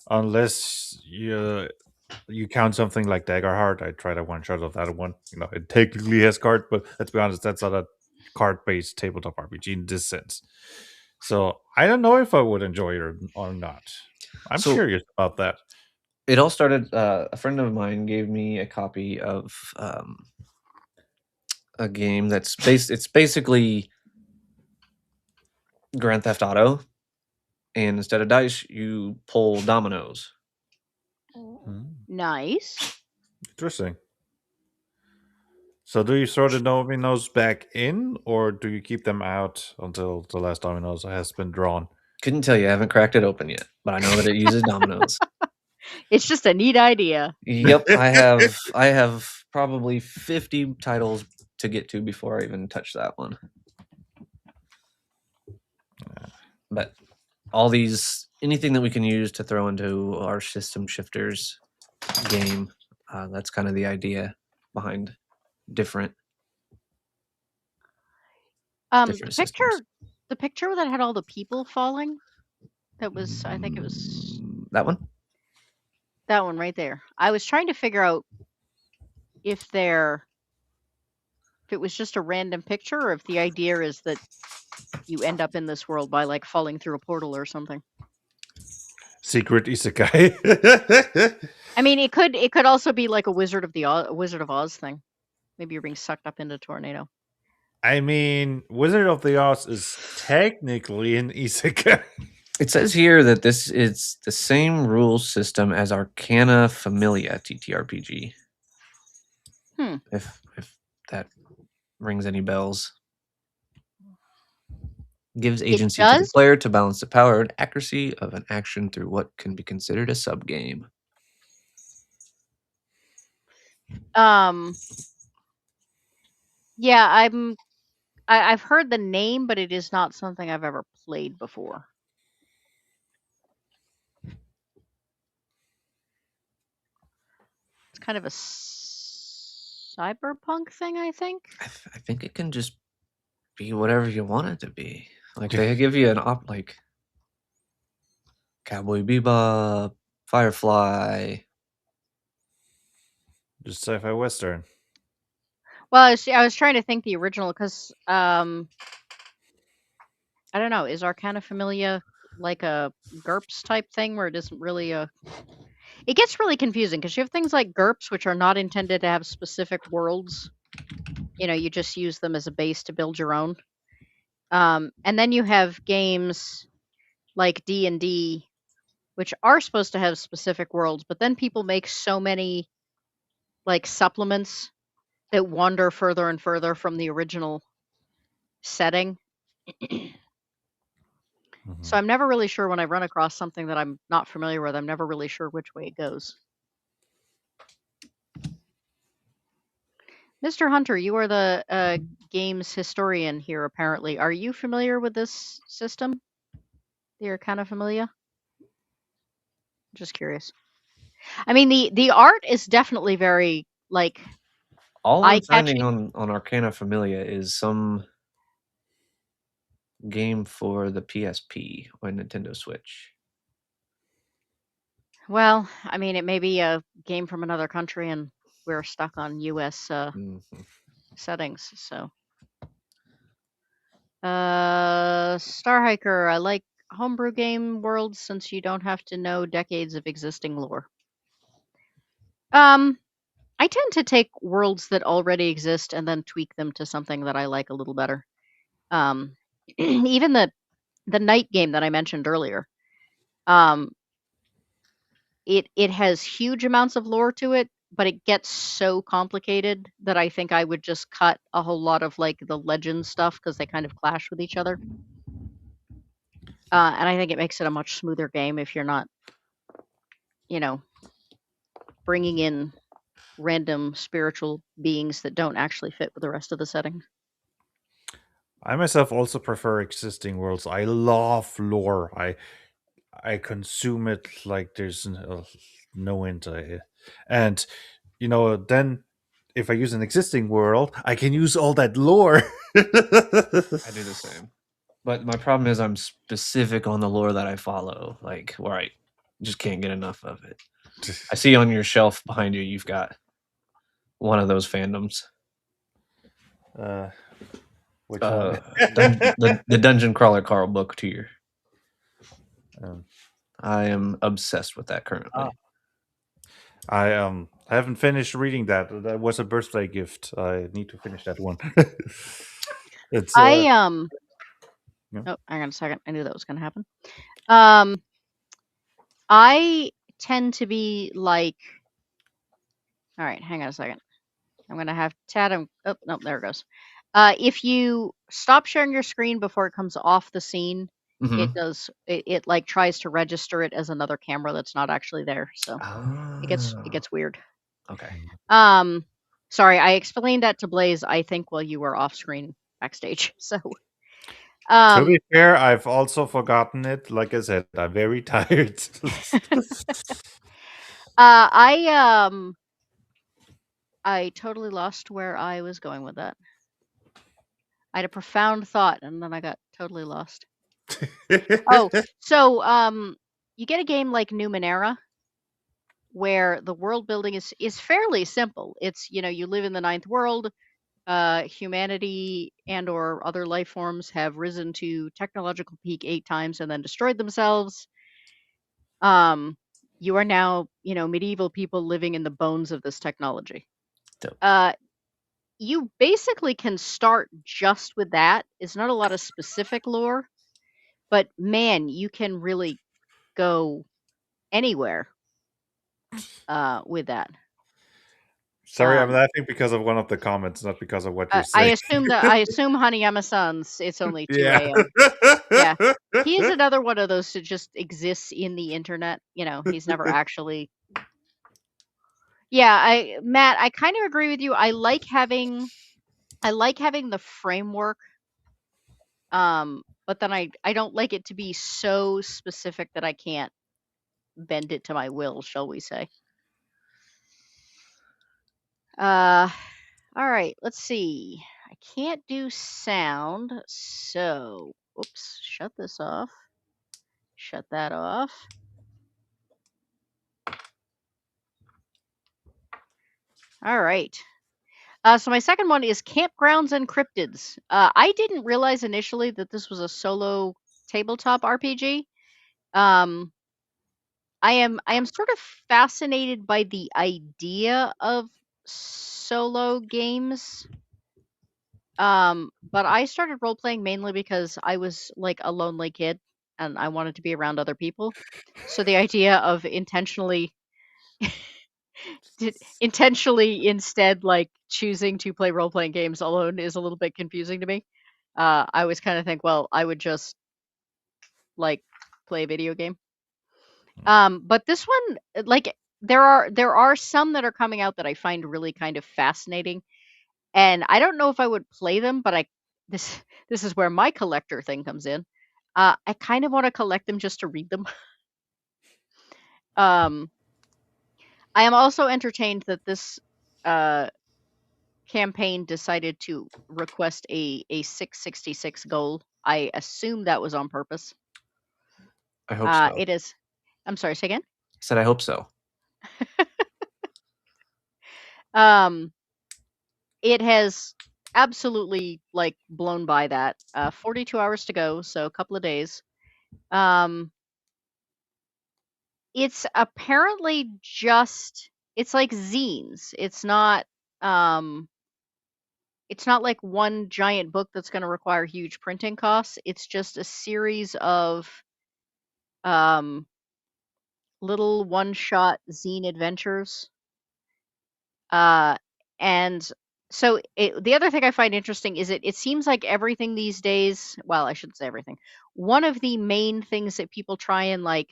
Speaker 2: unless you count something like Daggerheart. I tried a one shot of that one. It technically has card, but let's be honest, that's not a card-based tabletop RPG in this sense. So I don't know if I would enjoy it or not. I'm
Speaker 3: so
Speaker 2: curious about that.
Speaker 3: it all started. A friend of mine gave me a copy of a game that's It's basically Grand Theft Auto, and instead of dice, you pull dominoes.
Speaker 1: nice.
Speaker 2: Interesting. So do you throw the dominoes back in, or do you keep them out until the last dominoes has been drawn?
Speaker 3: Couldn't tell you. I haven't cracked it open yet, but I know that it uses dominoes.
Speaker 1: It's just a neat idea.
Speaker 3: Yep, I have probably 50 titles to get to before I even touch that one. But anything that we can use to throw into our system shifters game, that's kind of the idea behind different
Speaker 1: The
Speaker 3: systems.
Speaker 1: picture that had all the people falling. That was, I think it was
Speaker 3: That one.
Speaker 1: that one right there. I was trying to figure out if it was just a random picture, or if the idea is that you end up in this world by like falling through a portal or something.
Speaker 2: Secret isekai.
Speaker 1: I mean, it could also be like a Wizard of Oz thing. Maybe you're being sucked up into a tornado.
Speaker 2: I mean, Wizard of the Oz is technically an isekai.
Speaker 3: It says here that this is the same rule system as Arcana Familia TTRPG. If that rings any bells. Gives agency to the player to balance the power and accuracy of an action through what can be considered a subgame.
Speaker 1: Yeah, I've heard the name, but it is not something I've ever played before. It's kind of a cyberpunk thing, I think.
Speaker 3: I think it can just be whatever you want it to be. Like they give you like Cowboy Bebop, Firefly.
Speaker 2: Just sci-fi western.
Speaker 1: Well, I was trying to think the original because I don't know. Is Arcana Familia like a GURPS type thing where it isn't really a? It gets really confusing because you have things like GURPS, which are not intended to have specific worlds. You just use them as a base to build your own. And then you have games like D&D, which are supposed to have specific worlds, but then people make so many like supplements that wander further and further from the original setting. So I'm never really sure when I run across something that I'm not familiar with, I'm never really sure which way it goes. Mr. Hunter, you are the games historian here, apparently. Are you familiar with this system? The Arcana Familia? Just curious. I mean, the art is definitely very like
Speaker 3: all I'm
Speaker 1: eye-catching.
Speaker 3: finding on Arcana Familia is some game for the PSP or Nintendo Switch.
Speaker 1: Well, I mean, it may be a game from another country, and we're stuck on U.S. Settings. So, Star Hiker, I like homebrew game worlds since you don't have to know decades of existing lore. I tend to take worlds that already exist and then tweak them to something that I like a little better. Even the night game that I mentioned earlier. It has huge amounts of lore to it, but it gets so complicated that I think I would just cut a whole lot of like the legend stuff because they kind of clash with each other. And I think it makes it a much smoother game if you're not, bringing in random spiritual beings that don't actually fit with the rest of the setting.
Speaker 2: I myself also prefer existing worlds. I love lore. I consume it like there's no end to it. And then if I use an existing world, I can use all that lore.
Speaker 3: I do the same. But my problem is I'm specific on the lore that I follow, like where I just can't get enough of it. I see on your shelf behind you, you've got one of those fandoms.
Speaker 2: Which one?
Speaker 3: The Dungeon Crawler Carl book tier.
Speaker 2: Um,
Speaker 3: I am obsessed with that currently.
Speaker 2: I haven't finished reading that. That was a birthday gift. I need to finish that one. It's
Speaker 1: I
Speaker 2: yeah.
Speaker 1: Oh, hang on a second. I knew that was going to happen. I tend to be like, all right, hang on a second. I'm going to have Tad. Oh, no, there it goes. If you stop sharing your screen before it comes off the scene, it does, it like tries to register it as another camera that's not actually there. So it gets weird.
Speaker 3: Okay.
Speaker 1: Sorry, I explained that to Blaze, I think, while you were off screen backstage. So
Speaker 2: To be fair, I've also forgotten it. Like I said, I'm very tired.
Speaker 1: I totally lost where I was going with that. I had a profound thought and then I got totally lost. Oh, so you get a game like Numenera where the world building is fairly simple. It's, you live in the ninth world. Humanity and or other life forms have risen to technological peak 8 times and then destroyed themselves. You are now, medieval people living in the bones of this technology.
Speaker 3: Dope.
Speaker 1: You basically can start just with that. It's not a lot of specific lore, but man, you can really go anywhere with that.
Speaker 2: Sorry, I'm laughing because of one of the comments, not because of what you're
Speaker 1: I
Speaker 2: saying.
Speaker 1: assume Hanayama-san's it's only 2
Speaker 2: Yeah.
Speaker 1: a.m. Yeah. He's another one of those that just exists in the internet. He's never actually. Yeah, Matt, I kind of agree with you. I like having the framework, but then I don't like it to be so specific that I can't bend it to my will, shall we say. All right, let's see. I can't do sound, so oops, shut this off. Shut that off. All right. So my second one is Campgrounds and Cryptids. I didn't realize initially that this was a solo tabletop RPG. I am sort of fascinated by the idea of solo games. But I started role playing mainly because I was like a lonely kid and I wanted to be around other people. So the idea of intentionally instead like choosing to play role playing games alone is a little bit confusing to me. I always kind of think, well, I would just like play a video game. But this one, like there are some that are coming out that I find really kind of fascinating, and I don't know if I would play them, but this is where my collector thing comes in. I kind of want to collect them just to read them. I am also entertained that this campaign decided to request a 666 goal. I assume that was on purpose.
Speaker 3: I hope so.
Speaker 1: It is. I'm sorry, say again?
Speaker 3: I said I hope so.
Speaker 1: It has absolutely like blown by that. 42 hours to go, so a couple of days. It's apparently it's like zines. It's not like one giant book that's going to require huge printing costs. It's just a series of little one-shot zine adventures. And so the other thing I find interesting is it seems like everything these days, well, I shouldn't say everything. One of the main things that people try and like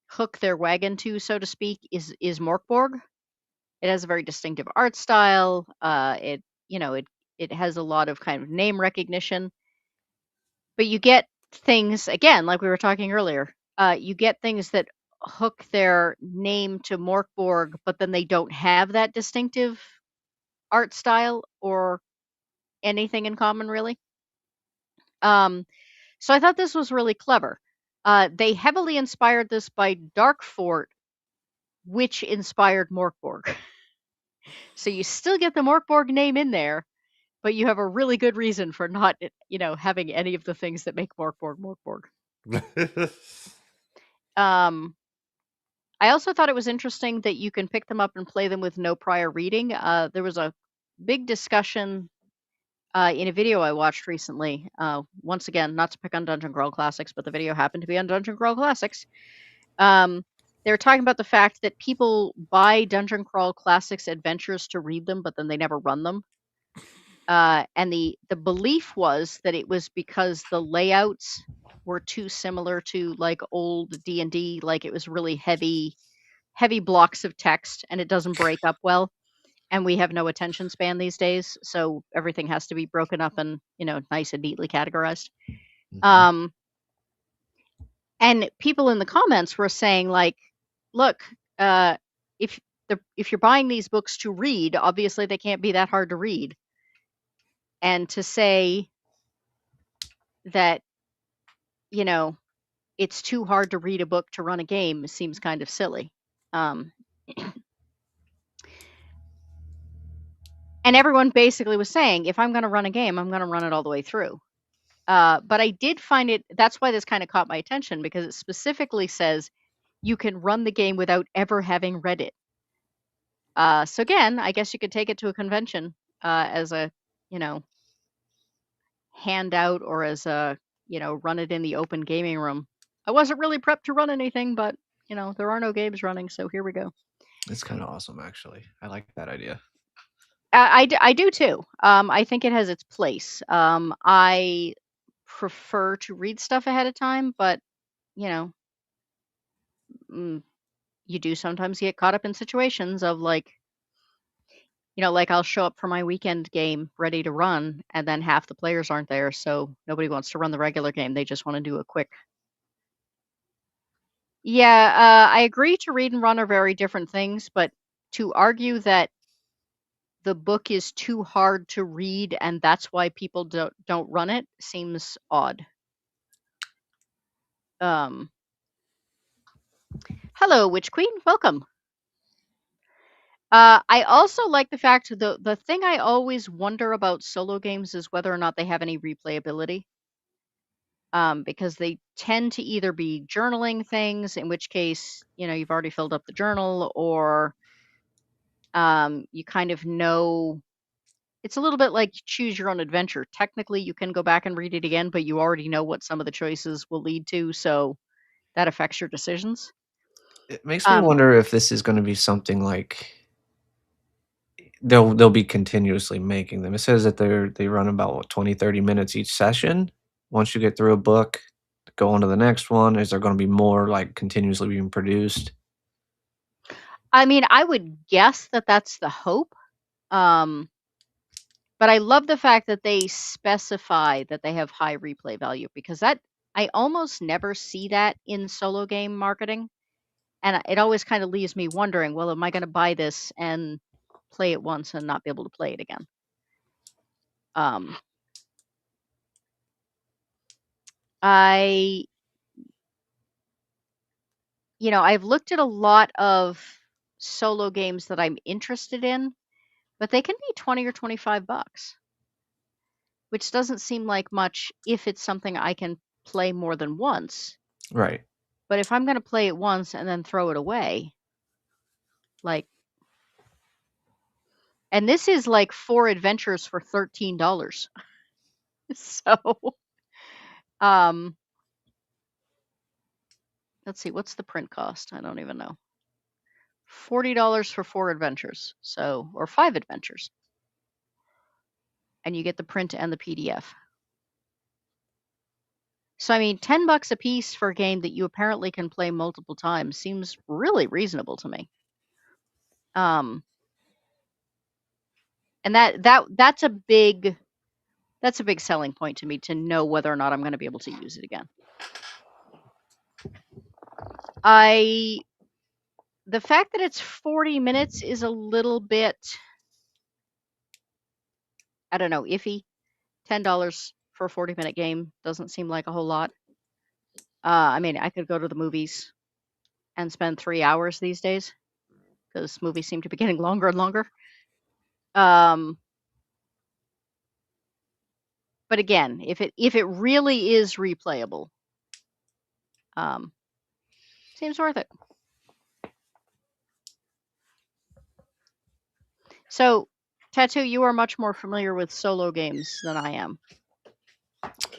Speaker 1: hook their wagon to, so to speak, is Morkborg. It has a very distinctive art style. It has a lot of kind of name recognition. But you get things again, like we were talking earlier. You get things that hook their name to Morkborg, but then they don't have that distinctive art style or anything in common, really. So I thought this was really clever. They heavily inspired this by Dark Fort, which inspired Morkborg. So you still get the Morkborg name in there, but you have a really good reason for not, having any of the things that make Morkborg Morkborg. Um, I also thought it was interesting that you can pick them up and play them with no prior reading. There was a big discussion in a video I watched recently. Once again, not to pick on Dungeon Crawl Classics, but the video happened to be on Dungeon Crawl Classics. They were talking about the fact that people buy Dungeon Crawl Classics adventures to read them, but then they never run them. And the belief was that it was because the layouts were too similar to like old D&D, like it was really heavy blocks of text and it doesn't break up well. And we have no attention span these days, so everything has to be broken up and, nice and neatly categorized.
Speaker 3: Mhm.
Speaker 1: And people in the comments were saying like, look, if you're buying these books to read, obviously they can't be that hard to read. And to say that, it's too hard to read a book to run a game seems kind of silly. And everyone basically was saying, if I'm going to run a game, I'm going to run it all the way through. But I did find it, that's why this kind of caught my attention, because it specifically says you can run the game without ever having read it. So again, I guess you could take it to a convention as a, handout or as a, run it in the open gaming room. I wasn't really prepped to run anything, but, there are no games running, so here we go.
Speaker 3: It's kind of awesome, actually. I like that idea.
Speaker 1: I do too. I think it has its place. I prefer to read stuff ahead of time, but, you know, you do sometimes get caught up in situations of like, like I'll show up for my weekend game ready to run, and then half the players aren't there, so nobody wants to run the regular game. They just want to do a quick. Yeah, I agree to read and run are very different things, but to argue that the book is too hard to read and that's why people don't run it seems odd. Hello, Witch Queen, welcome. I also like the fact the thing I always wonder about solo games is whether or not they have any replayability. Because they tend to either be journaling things, in which case, you've already filled up the journal, or you kind of know. It's a little bit like choose your own adventure. Technically, you can go back and read it again, but you already know what some of the choices will lead to, so that affects your decisions.
Speaker 3: It makes me wonder if this is going to be something like they'll be continuously making them. It says that they run about what, 20, 30 minutes each session. Once you get through a book, go on to the next one. Is there going to be more like continuously being produced?
Speaker 1: I mean, I would guess that that's the hope. But I love the fact that they specify that they have high replay value, because that I almost never see that in solo game marketing. And it always kind of leaves me wondering, well, am I going to buy this and play it once and not be able to play it again? I've looked at a lot of solo games that I'm interested in, but they can be 20 or $25, which doesn't seem like much if it's something I can play more than once.
Speaker 3: Right.
Speaker 1: But if I'm going to play it once and then throw it away, like, and this is like 4 adventures for $13. So, let's see, what's the print cost? I don't even know. $40 for 4 adventures. So, or 5 adventures. And you get the print and the PDF. So, I mean, $10 a piece for a game that you apparently can play multiple times seems really reasonable to me. And that's a big selling point to me, to know whether or not I'm going to be able to use it again. The fact that it's 40 minutes is a little bit I don't know, iffy. $10 for a 40-minute game doesn't seem like a whole lot. I mean, I could go to the movies and spend 3 hours these days because movies seem to be getting longer and longer. But again, if it really is replayable, seems worth it. So, Tattoo, you are much more familiar with solo games than I am.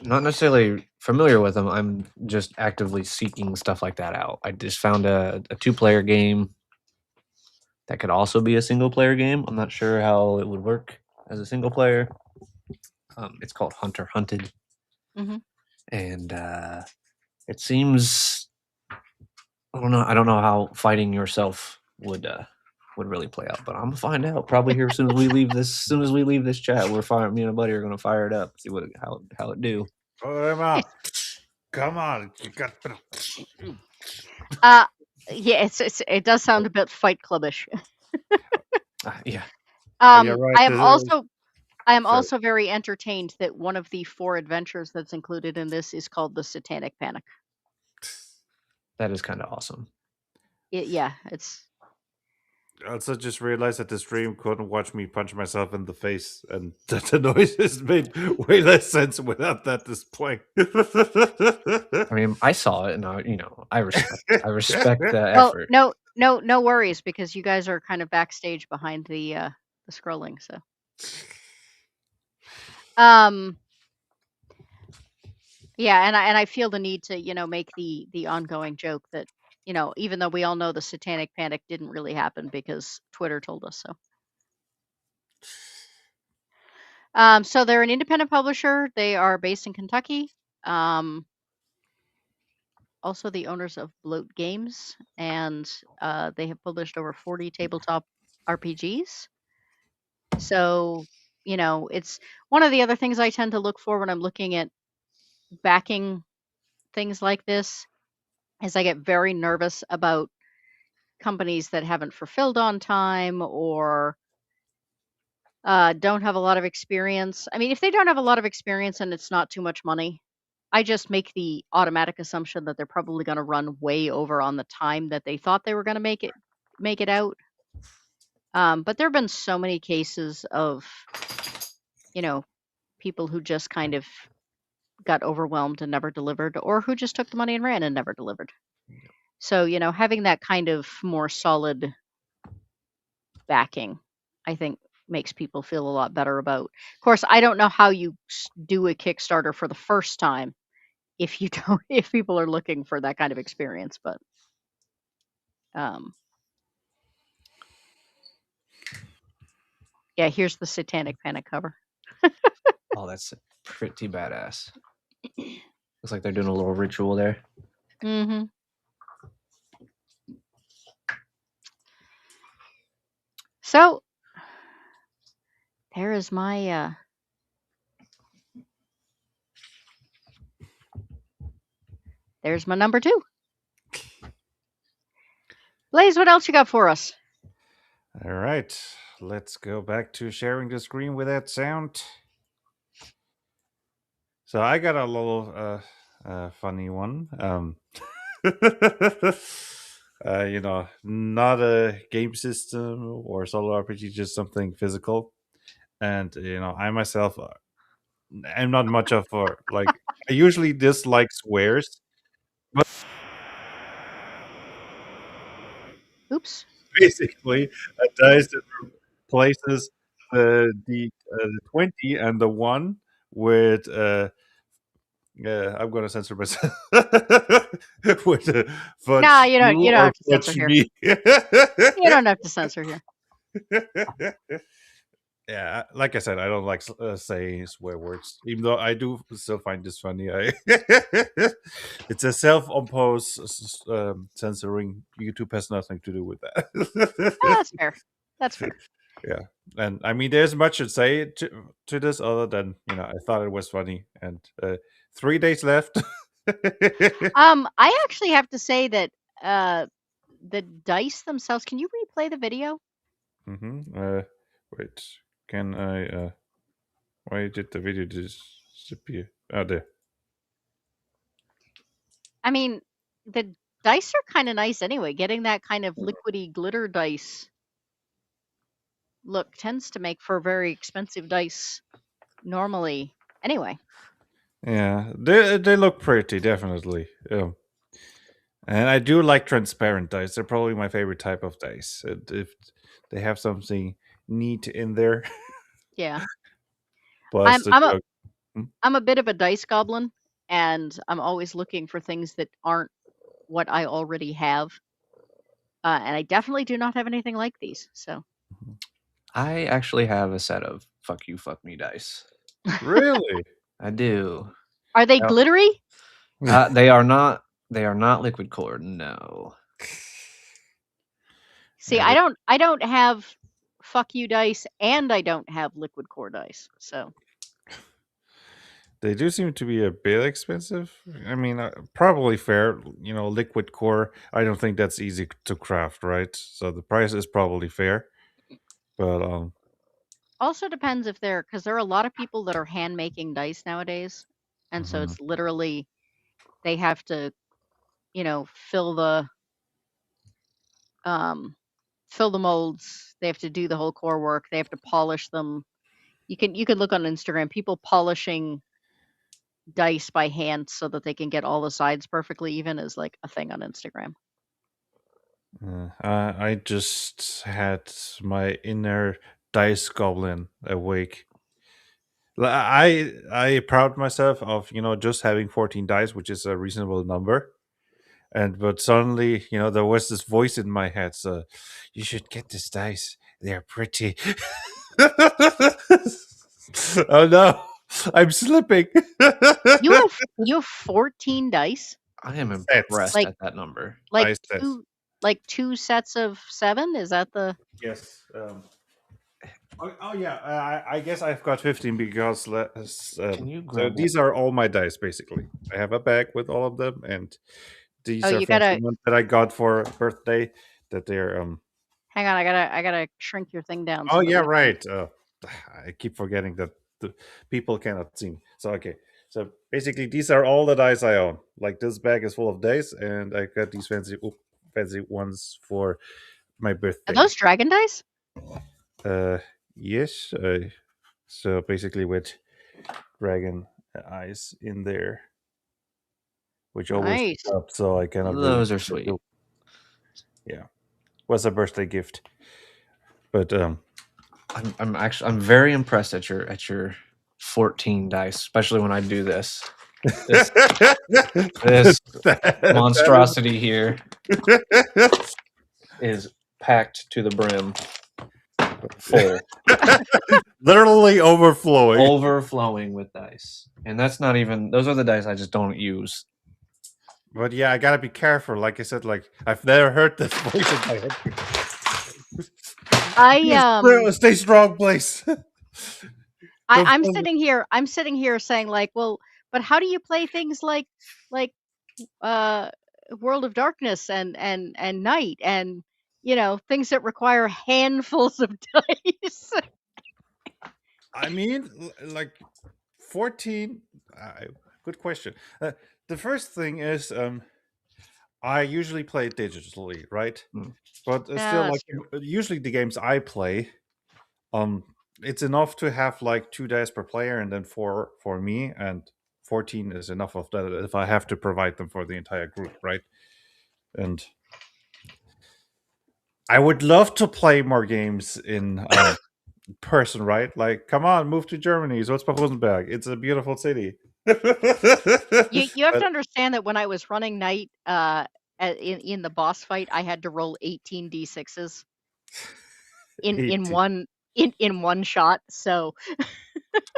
Speaker 3: Not necessarily familiar with them. I'm just actively seeking stuff like that out. I just found a 2-player game that could also be a single-player game. I'm not sure how it would work as a single player. It's called Hunter Hunted,
Speaker 1: Mhm.
Speaker 3: and it seems I don't know how fighting yourself would really play out, but I'm gonna find out probably here as soon as we leave this. As soon as we leave this chat, me and a buddy are gonna fire it up, see how it do.
Speaker 2: Put him out. Come on, you got.
Speaker 1: Yeah, it does sound a bit Fight Clubbish.
Speaker 3: Yeah.
Speaker 2: You're right,
Speaker 1: I am
Speaker 2: this is-
Speaker 1: also I am
Speaker 2: Sorry.
Speaker 1: also very entertained that one of the 4 adventures that's included in this is called the Satanic Panic.
Speaker 3: That is kind of awesome.
Speaker 1: It's
Speaker 2: I also just realized that the stream couldn't watch me punch myself in the face, and that the noises made way less sense without that display.
Speaker 3: I mean, I saw it, and I respect the
Speaker 1: well,
Speaker 3: effort.
Speaker 1: no worries because you guys are kind of backstage behind the scrolling, so. Yeah, and I feel the need to, make the ongoing joke that, even though we all know the Satanic Panic didn't really happen because Twitter told us so. So they're an independent publisher. They are based in Kentucky. Also the owners of Bloat Games, and they have published over 40 tabletop RPGs. So, it's one of the other things I tend to look for when I'm looking at backing things like this is I get very nervous about companies that haven't fulfilled on time or don't have a lot of experience. I mean, if they don't have a lot of experience and it's not too much money, I just make the automatic assumption that they're probably going to run way over on the time that they thought they were going to make it out. But there have been so many cases of, people who just kind of got overwhelmed and never delivered, or who just took the money and ran and never delivered. So, having that kind of more solid backing, I think makes people feel a lot better about. Of course, I don't know how you do a Kickstarter for the first time if you don't if people are looking for that kind of experience, but yeah, here's the Satanic Panic cover.
Speaker 3: Oh, that's pretty badass. Looks like they're doing a little ritual there.
Speaker 1: Mhm. So there is my there's my number 2. Blaze, what else you got for us?
Speaker 2: All right, let's go back to sharing the screen without sound. So I got a little funny one. Not a game system or solo RPG, just something physical. And I myself, I'm not much of a like. I usually dislike swears, but
Speaker 1: Oops.
Speaker 2: basically, a dice that replaces the 20 and the 1 with I'm gonna censor myself with fudge
Speaker 1: Nah, you don't
Speaker 2: you
Speaker 1: you don't
Speaker 2: or
Speaker 1: have to censor
Speaker 2: fudge
Speaker 1: here.
Speaker 2: me.
Speaker 1: You don't have to censor here.
Speaker 2: Yeah, like I said, I don't like saying swear words, even though I do still find this funny. It's a self-imposed censoring. YouTube has nothing to do with that.
Speaker 1: Oh, that's fair. That's fair.
Speaker 2: Yeah, and I mean, there's much to say to this other than I thought it was funny, and 3 days left.
Speaker 1: I actually have to say that the dice themselves. Can you replay the video?
Speaker 2: Wait, can I? Why did the video disappear? Oh, there.
Speaker 1: I mean, the dice are kind of nice anyway. Getting that kind of liquidy glitter dice look tends to make for very expensive dice normally. Anyway,
Speaker 2: Yeah, they look pretty, definitely. And I do like transparent dice. They're probably my favorite type of dice. If they have something neat in there,
Speaker 1: yeah,
Speaker 2: plus
Speaker 1: I'm
Speaker 2: the
Speaker 1: I'm a
Speaker 2: joke. Hmm?
Speaker 1: I'm a bit of a dice goblin, and I'm always looking for things that aren't what I already have. And I definitely do not have anything like these. So,
Speaker 3: I actually have a set of fuck you, fuck me dice.
Speaker 2: Really?
Speaker 3: I do.
Speaker 1: are they
Speaker 3: Yep.
Speaker 1: glittery?
Speaker 3: They are not. They are not liquid core. No.
Speaker 1: See,
Speaker 2: Yeah,
Speaker 1: I don't have fuck you dice, and I don't have liquid core dice. So,
Speaker 2: they do seem to be a bit expensive. I mean, probably fair. Liquid core. I don't think that's easy to craft, right? So the price is probably fair. But
Speaker 1: also depends if they're because there are a lot of people that are hand making dice nowadays, and so
Speaker 2: mhm.
Speaker 1: it's literally they have to, fill the um, fill the molds. They have to do the whole core work. They have to polish them. You can look on Instagram. People polishing dice by hand so that they can get all the sides perfectly even is like a thing on Instagram.
Speaker 2: I just had my inner dice goblin awake. I proud myself of just having 14 dice, which is a reasonable number. And but suddenly there was this voice in my head. So you should get this dice. They're pretty. Oh no, I'm slipping.
Speaker 1: You have 14 dice,
Speaker 3: I am
Speaker 2: Sets.
Speaker 3: impressed
Speaker 1: like
Speaker 3: at that number.
Speaker 1: like
Speaker 2: Dice sets.
Speaker 1: two sets of 7. Is that the
Speaker 2: Yes. Oh, yeah, I guess I've got 15 because
Speaker 3: Can you
Speaker 2: so
Speaker 3: grab one?
Speaker 2: these are all my dice basically. I have a bag with all of them, and
Speaker 1: Oh,
Speaker 2: these are
Speaker 1: you
Speaker 2: from
Speaker 1: gotta
Speaker 2: someone that I got for birthday. That they're
Speaker 1: hang on. I gotta shrink your thing down
Speaker 2: Oh
Speaker 1: so that
Speaker 2: yeah,
Speaker 1: we can.
Speaker 2: right. I keep forgetting that the people cannot see me. So okay, so basically these are all the dice I own. Like this bag is full of dice, and I got these fancy ones for my
Speaker 1: Are
Speaker 2: birthday.
Speaker 1: those dragon dice?
Speaker 2: Uh, yes. So basically with dragon eyes in there, which always
Speaker 1: Nice.
Speaker 2: up, so I cannot really.
Speaker 3: Those are sweet.
Speaker 2: Yeah, was a birthday gift, but
Speaker 3: I'm very impressed at your 14 dice, especially when I do this. This this monstrosity here is packed to the brim, full,
Speaker 2: literally overflowing.
Speaker 3: overflowing with dice. And that's not even. Those are the dice I just don't use.
Speaker 2: But yeah, I gotta be careful. Like I said, like I've never heard this voice in my head. Stay strong, place.
Speaker 1: I'm sitting here saying like, well, but how do you play things like uh World of Darkness and Night and things that require handfuls of dice?
Speaker 2: I mean, like 14. Good question. The first thing is, I usually play digitally, right?
Speaker 3: Mm.
Speaker 2: But
Speaker 1: Yeah,
Speaker 2: still,
Speaker 1: that's
Speaker 2: like
Speaker 1: true.
Speaker 2: usually the games I play, um, it's enough to have like 2 dice per player, and then four for me, and 14 is enough of that if I have to provide them for the entire group, right? And I would love to play more games in person, right? Like, come on, move to Germany, Salzburg-Rosenberg. It's a beautiful city.
Speaker 1: You have
Speaker 2: But
Speaker 1: to understand that when I was running Night in the boss fight, I had to roll 18 d6s in
Speaker 2: 80.
Speaker 1: one shot. So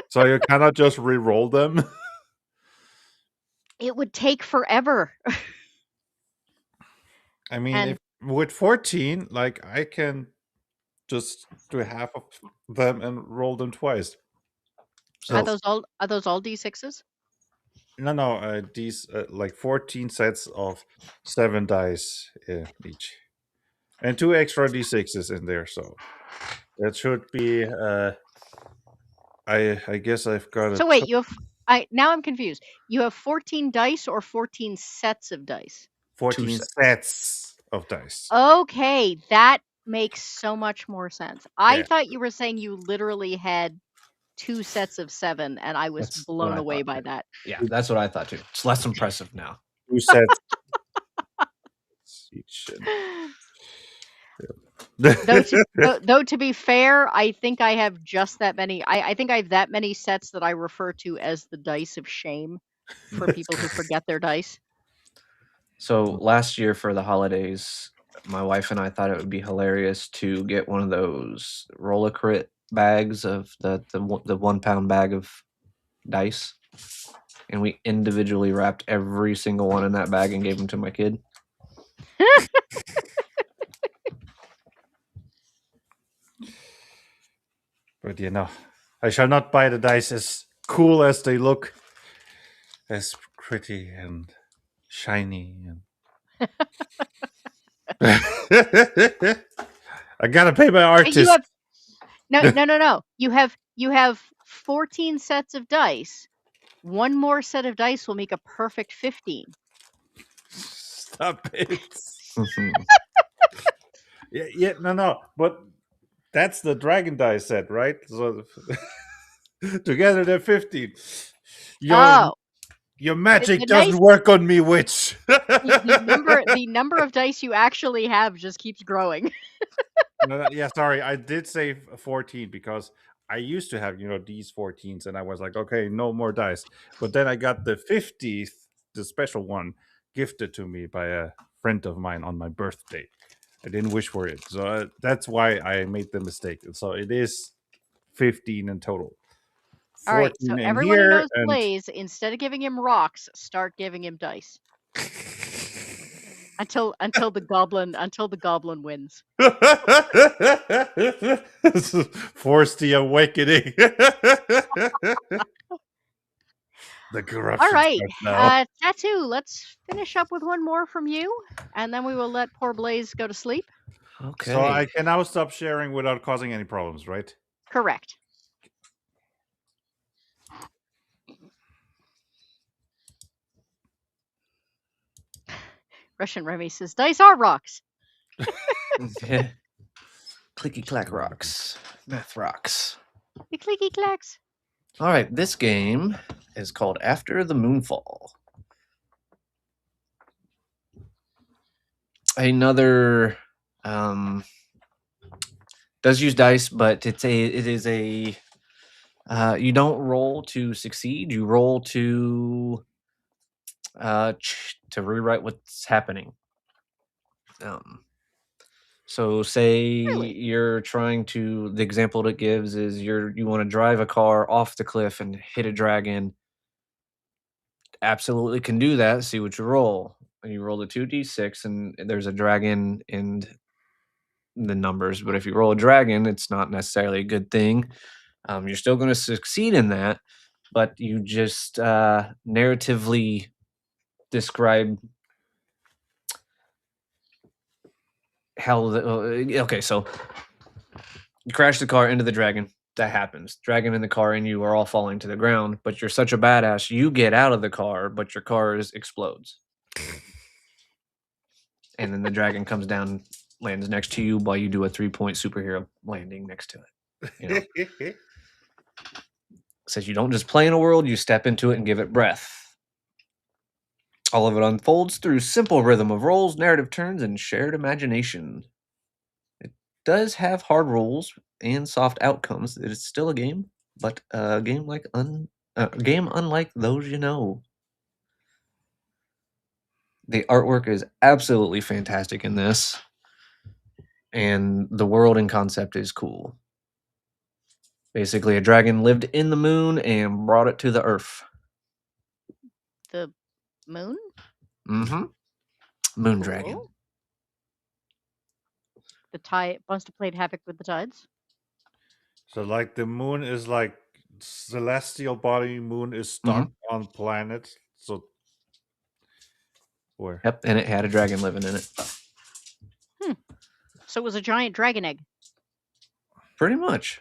Speaker 2: So you cannot just re-roll them.
Speaker 1: it would take forever.
Speaker 2: I mean,
Speaker 1: And
Speaker 2: if with 14, like I can just do half of them and roll them twice.
Speaker 1: are
Speaker 2: And
Speaker 3: So
Speaker 1: those all d6s?
Speaker 2: no, these like 14 sets of 7 dice each, and 2 extra d6s in there. So that should be I guess I've got a
Speaker 1: So wait, now I'm confused. You have 14 dice or 14 sets of dice?
Speaker 2: 14
Speaker 3: sets.
Speaker 2: sets of dice.
Speaker 1: Okay, that makes so much more sense. I
Speaker 2: Yeah.
Speaker 1: thought you were saying you literally had 2 sets of 7, and I was
Speaker 3: That's what
Speaker 1: blown
Speaker 3: I
Speaker 1: away
Speaker 3: thought
Speaker 1: by
Speaker 3: too.
Speaker 1: that.
Speaker 3: Yeah, that's what I thought too. It's less impressive now.
Speaker 2: 2 sets each.
Speaker 1: Though to be fair, I think I have just that many. I think I have that many sets that I refer to as the dice of shame for people who forget their dice.
Speaker 3: So last year for the holidays, my wife and I thought it would be hilarious to get one of those roller crit bags of the 1 pound bag of dice, and we individually wrapped every single one in that bag and gave them to my kid.
Speaker 2: But I shall not buy the dice as cool as they look, as pretty and shiny. And I gotta pay my
Speaker 1: But you
Speaker 2: artist.
Speaker 1: have no. You have 14 sets of dice. One more set of dice will make a perfect 15.
Speaker 2: Stop it. Yeah, no. But that's the dragon dice set, right? So together they're 15.
Speaker 1: Oh,
Speaker 2: Your magic
Speaker 1: the
Speaker 2: doesn't
Speaker 1: nice
Speaker 2: work on me, witch.
Speaker 1: the number of dice you actually have just keeps growing.
Speaker 2: No, yeah, sorry. I did say 14 because I used to have, these 14s, and I was like, okay, no more dice. But then I got the 50th, the special one, gifted to me by a friend of mine on my birthday. I didn't wish for it. So that's why I made the mistake. So it is 15 in total.
Speaker 1: All right, so
Speaker 2: 14 in
Speaker 1: everyone who
Speaker 2: here,
Speaker 1: knows
Speaker 2: and
Speaker 1: Blaze, instead of giving him rocks, start giving him dice until the goblin wins.
Speaker 2: force the awakening. The
Speaker 1: All
Speaker 2: corruption
Speaker 1: right,
Speaker 2: starts now.
Speaker 1: Tattoo. Let's finish up with one more from you, and then we will let poor Blaze go to sleep.
Speaker 2: So I
Speaker 3: Okay.
Speaker 2: can now stop sharing without causing any problems, right?
Speaker 1: Correct. Russian Remy says dice are rocks.
Speaker 3: Clicky clack rocks. Math rocks.
Speaker 1: The clicky clacks.
Speaker 3: All right, this game is called After the Moonfall. Another does use dice, but it is a you don't roll to succeed, you roll to rewrite what's happening. So say
Speaker 1: Really?
Speaker 3: you're trying to, the example it gives is you want to drive a car off the cliff and hit a dragon. Absolutely can do that. See what you roll. And you roll the 2d6 and there's a dragon in the numbers, but if you roll a dragon, it's not necessarily a good thing. You're still going to succeed in that, but you just narratively describe how okay, so you crash the car into the dragon. That happens. Dragon in the car and you are all falling to the ground, but you're such a badass. You get out of the car, but your car explodes. And then the dragon comes down, lands next to you while you do a 3-point superhero landing next to it. It says you don't just play in a world, you step into it and give it breath. All of it unfolds through simple rhythm of rolls, narrative turns, and shared imagination. It does have hard rules and soft outcomes. It is still a game, but a game game unlike those you know. The artwork is absolutely fantastic in this, and the world and concept is cool. Basically, a dragon lived in the moon and brought it to the earth.
Speaker 1: The moon?
Speaker 3: Mm-hmm. Moon
Speaker 1: Cool.
Speaker 3: dragon.
Speaker 1: The tide wants to play havoc with the tides.
Speaker 2: So like the moon is like celestial body, moon is stuck on planet. So where?
Speaker 3: Yep, and it had a dragon living in it.
Speaker 1: So it was a giant dragon egg.
Speaker 3: Pretty much.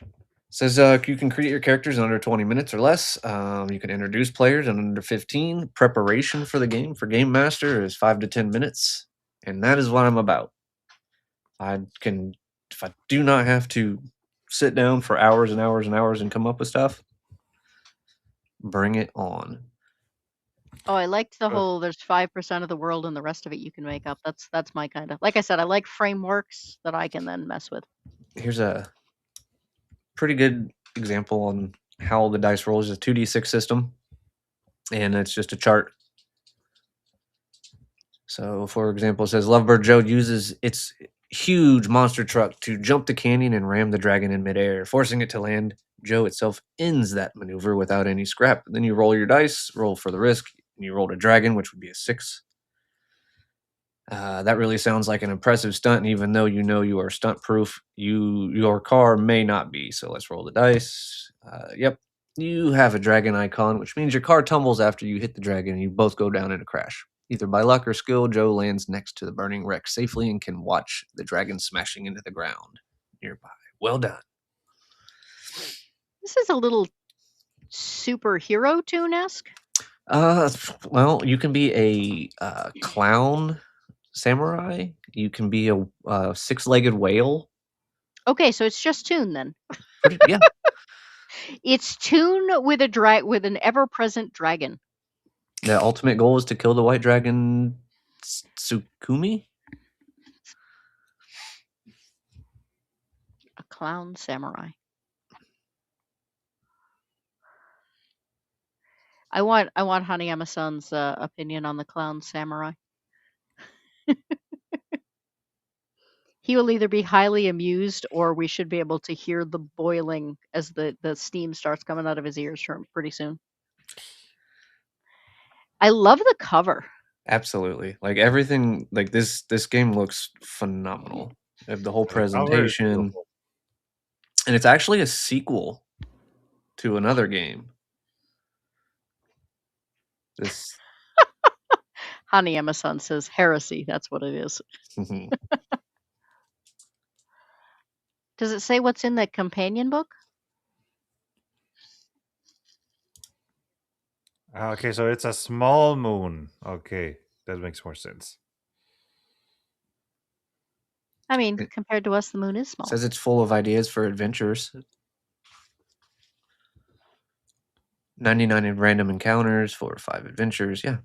Speaker 3: Says you can create your characters in under 20 minutes or less. You can introduce players in under 15. Preparation for the game for Game Master is 5 to 10 minutes. And that is what I'm about. If I do not have to sit down for hours and hours and hours and come up with stuff, bring it on.
Speaker 1: Oh, I liked the whole there's 5% of the world and the rest of it you can make up. That's my kind of, like I said, I like frameworks that I can then mess with.
Speaker 3: Here's a pretty good example on how the dice rolls. Is a 2d6 system, and it's just a chart. So, for example, it says Lovebird Joe uses its huge monster truck to jump the canyon and ram the dragon in midair, forcing it to land. Joe itself ends that maneuver without any scrap. Then you roll your dice, roll for the risk, and you rolled a dragon, which would be a 6. That really sounds like an impressive stunt, and even though you know you are stunt proof, your car may not be. So let's roll the dice. Yep, you have a dragon icon, which means your car tumbles after you hit the dragon, and you both go down in a crash. Either by luck or skill, Joe lands next to the burning wreck safely and can watch the dragon smashing into the ground nearby. Well done.
Speaker 1: This is a little superhero tune-esque.
Speaker 3: Well, you can be a clown samurai. You can be a six-legged whale.
Speaker 1: Okay, so it's just Toon then.
Speaker 3: Yeah.
Speaker 1: It's Toon with with an ever-present dragon.
Speaker 3: The ultimate goal is to kill the white dragon Tsukumi.
Speaker 1: A clown samurai. I want Hanayama-san's opinion on the clown samurai. He will either be highly amused or we should be able to hear the boiling as the steam starts coming out of his ears pretty soon. I love the cover.
Speaker 3: Absolutely. Like everything, like this game looks phenomenal. The whole presentation. And it's actually a sequel to another game. This
Speaker 1: Hanayama-san says heresy. That's what it is. Does it say what's in the companion book?
Speaker 2: Okay, so it's a small moon. Okay, that makes more sense.
Speaker 1: I mean, compared to us, the moon is small.
Speaker 3: Says it's full of ideas for adventures. 99 in random encounters, 4 or 5 adventures. Yeah.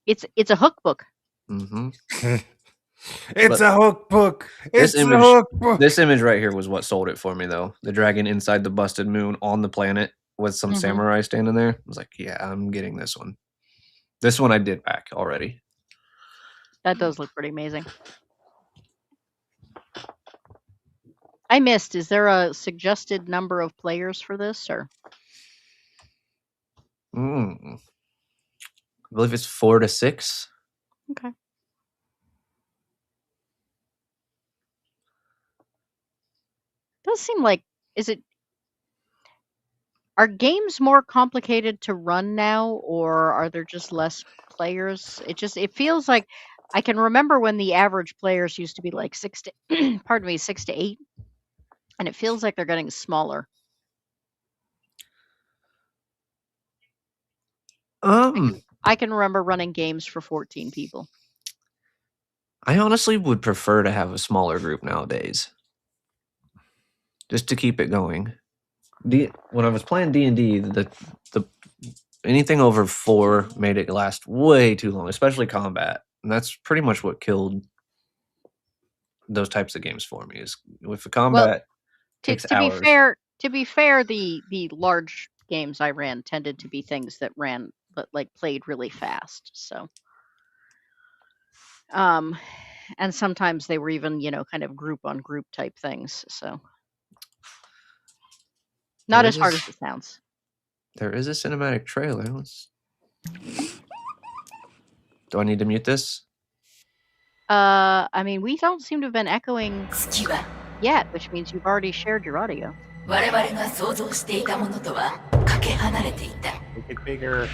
Speaker 1: It's a hook book.
Speaker 3: Mm-hmm.
Speaker 2: It's a hook book. It's
Speaker 3: a
Speaker 2: hook book.
Speaker 3: This image right here was what sold it for me, though. The dragon inside the busted moon on the planet with some samurai standing there. I was like, yeah, I'm getting this one. This one I did back already.
Speaker 1: That does look pretty amazing. I missed. Is there a suggested number of players for this, or?
Speaker 3: I believe it's 4 to 6.
Speaker 1: Okay. Does seem like, are games more complicated to run now, or are there just less players? It feels like, I can remember when the average players used to be like 6 to 8, and it feels like they're getting smaller. I can remember running games for 14 people.
Speaker 3: I honestly would prefer to have a smaller group nowadays, just to keep it going. When I was playing D&D, the anything over 4 made it last way too long, especially combat, and that's pretty much what killed those types of games for me. Is with the combat takes hours.
Speaker 1: To be fair, the large games I ran tended to be things that ran but like played really fast. So, and sometimes they were even kind of group on group type things. So. Not as hard as it sounds.
Speaker 3: There is a cinematic trailer. Do I need to mute this?
Speaker 1: I mean, we don't seem to have been echoing yet, which means you've already shared your audio.
Speaker 2: Make it bigger.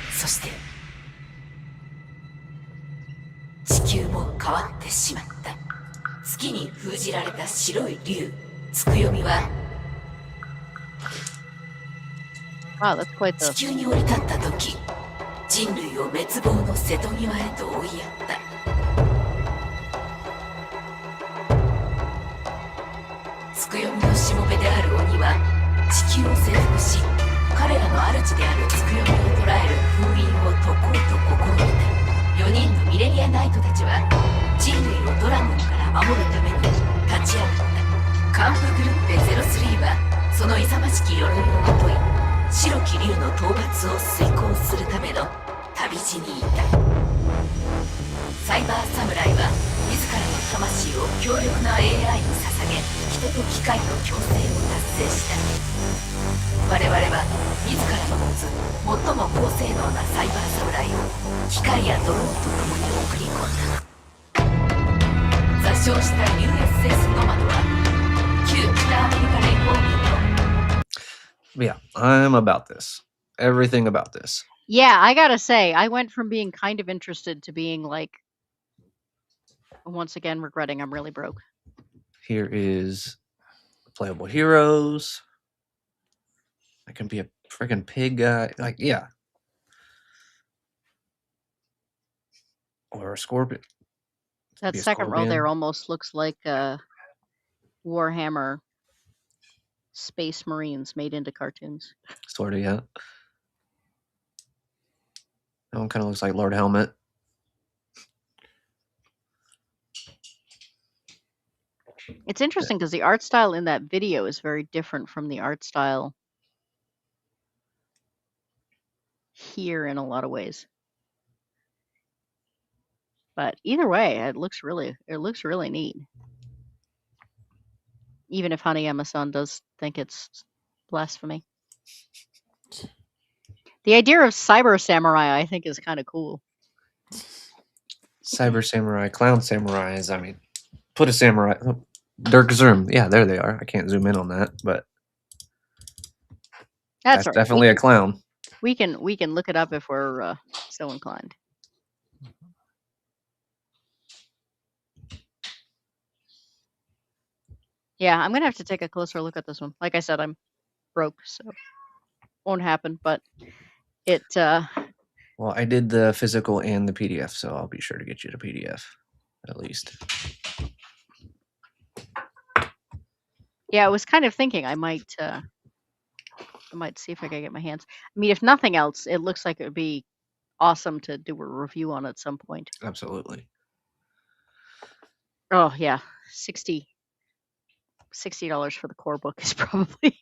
Speaker 4: 地球も変わってしまった。月に封じられた白い竜、つくよみは
Speaker 1: Wow, that's quite
Speaker 4: 地
Speaker 1: the.
Speaker 4: 球に降り立った時、人類を滅亡の瀬戸際へと追いやった。つくよみのしもべである鬼は地球を征服し、彼らの主であるつくよみを捕らえる封印を解こうと試みた。4人のミレニアナイトたちは人類をドラゴンから守るために立ち上がった。カンプグルッペ03はその勇ましき鎧をまとい、白き竜の討伐を遂行するための旅路にいた。サイバー侍は自らの魂を強力な AI に捧げ、人と機械の共生を達成した。我々は自らの持つ最も高性能なサイバー侍を機械やドローンと共に送り込んだ。座礁した USS ノマドは旧北アメリカ連邦軍の
Speaker 3: Yeah, I'm about this. Everything about this.
Speaker 1: Yeah, I gotta say, I went from being kind of interested to being like, once again, regretting I'm really broke.
Speaker 3: Here is playable heroes. I can be a freaking pig guy. Like, yeah. Or a scorpion.
Speaker 1: That
Speaker 3: Be a
Speaker 1: second row there
Speaker 3: scorpion.
Speaker 1: almost looks like Warhammer Space Marines made into cartoons.
Speaker 3: Sort of, yeah. That one kind of looks like Lord Helmet.
Speaker 1: It's interesting because the art style in that video is very different from the art style here in a lot of ways. But either way, it looks really neat. Even if Honey Emma-san does think it's blasphemy. The idea of cyber samurai, I think, is kind of cool.
Speaker 3: Cyber Samurai, Clown Samurais. I mean, put a samurai. Oh, Dirk Zoom. Yeah, there they are. I can't zoom in on that, but
Speaker 1: That's
Speaker 3: that's
Speaker 1: all right.
Speaker 3: definitely a clown.
Speaker 1: We can look it up if we're so inclined. Yeah, I'm gonna have to take a closer look at this one. Like I said, I'm broke, so won't happen. But it
Speaker 3: Well, I did the physical and the PDF, so I'll be sure to get you the PDF at least.
Speaker 1: yeah, I was kind of thinking I might see if I could get my hands. I mean, if nothing else, it looks like it would be awesome to do a review on at some point.
Speaker 3: Absolutely.
Speaker 1: Oh yeah, $60 for the core book is probably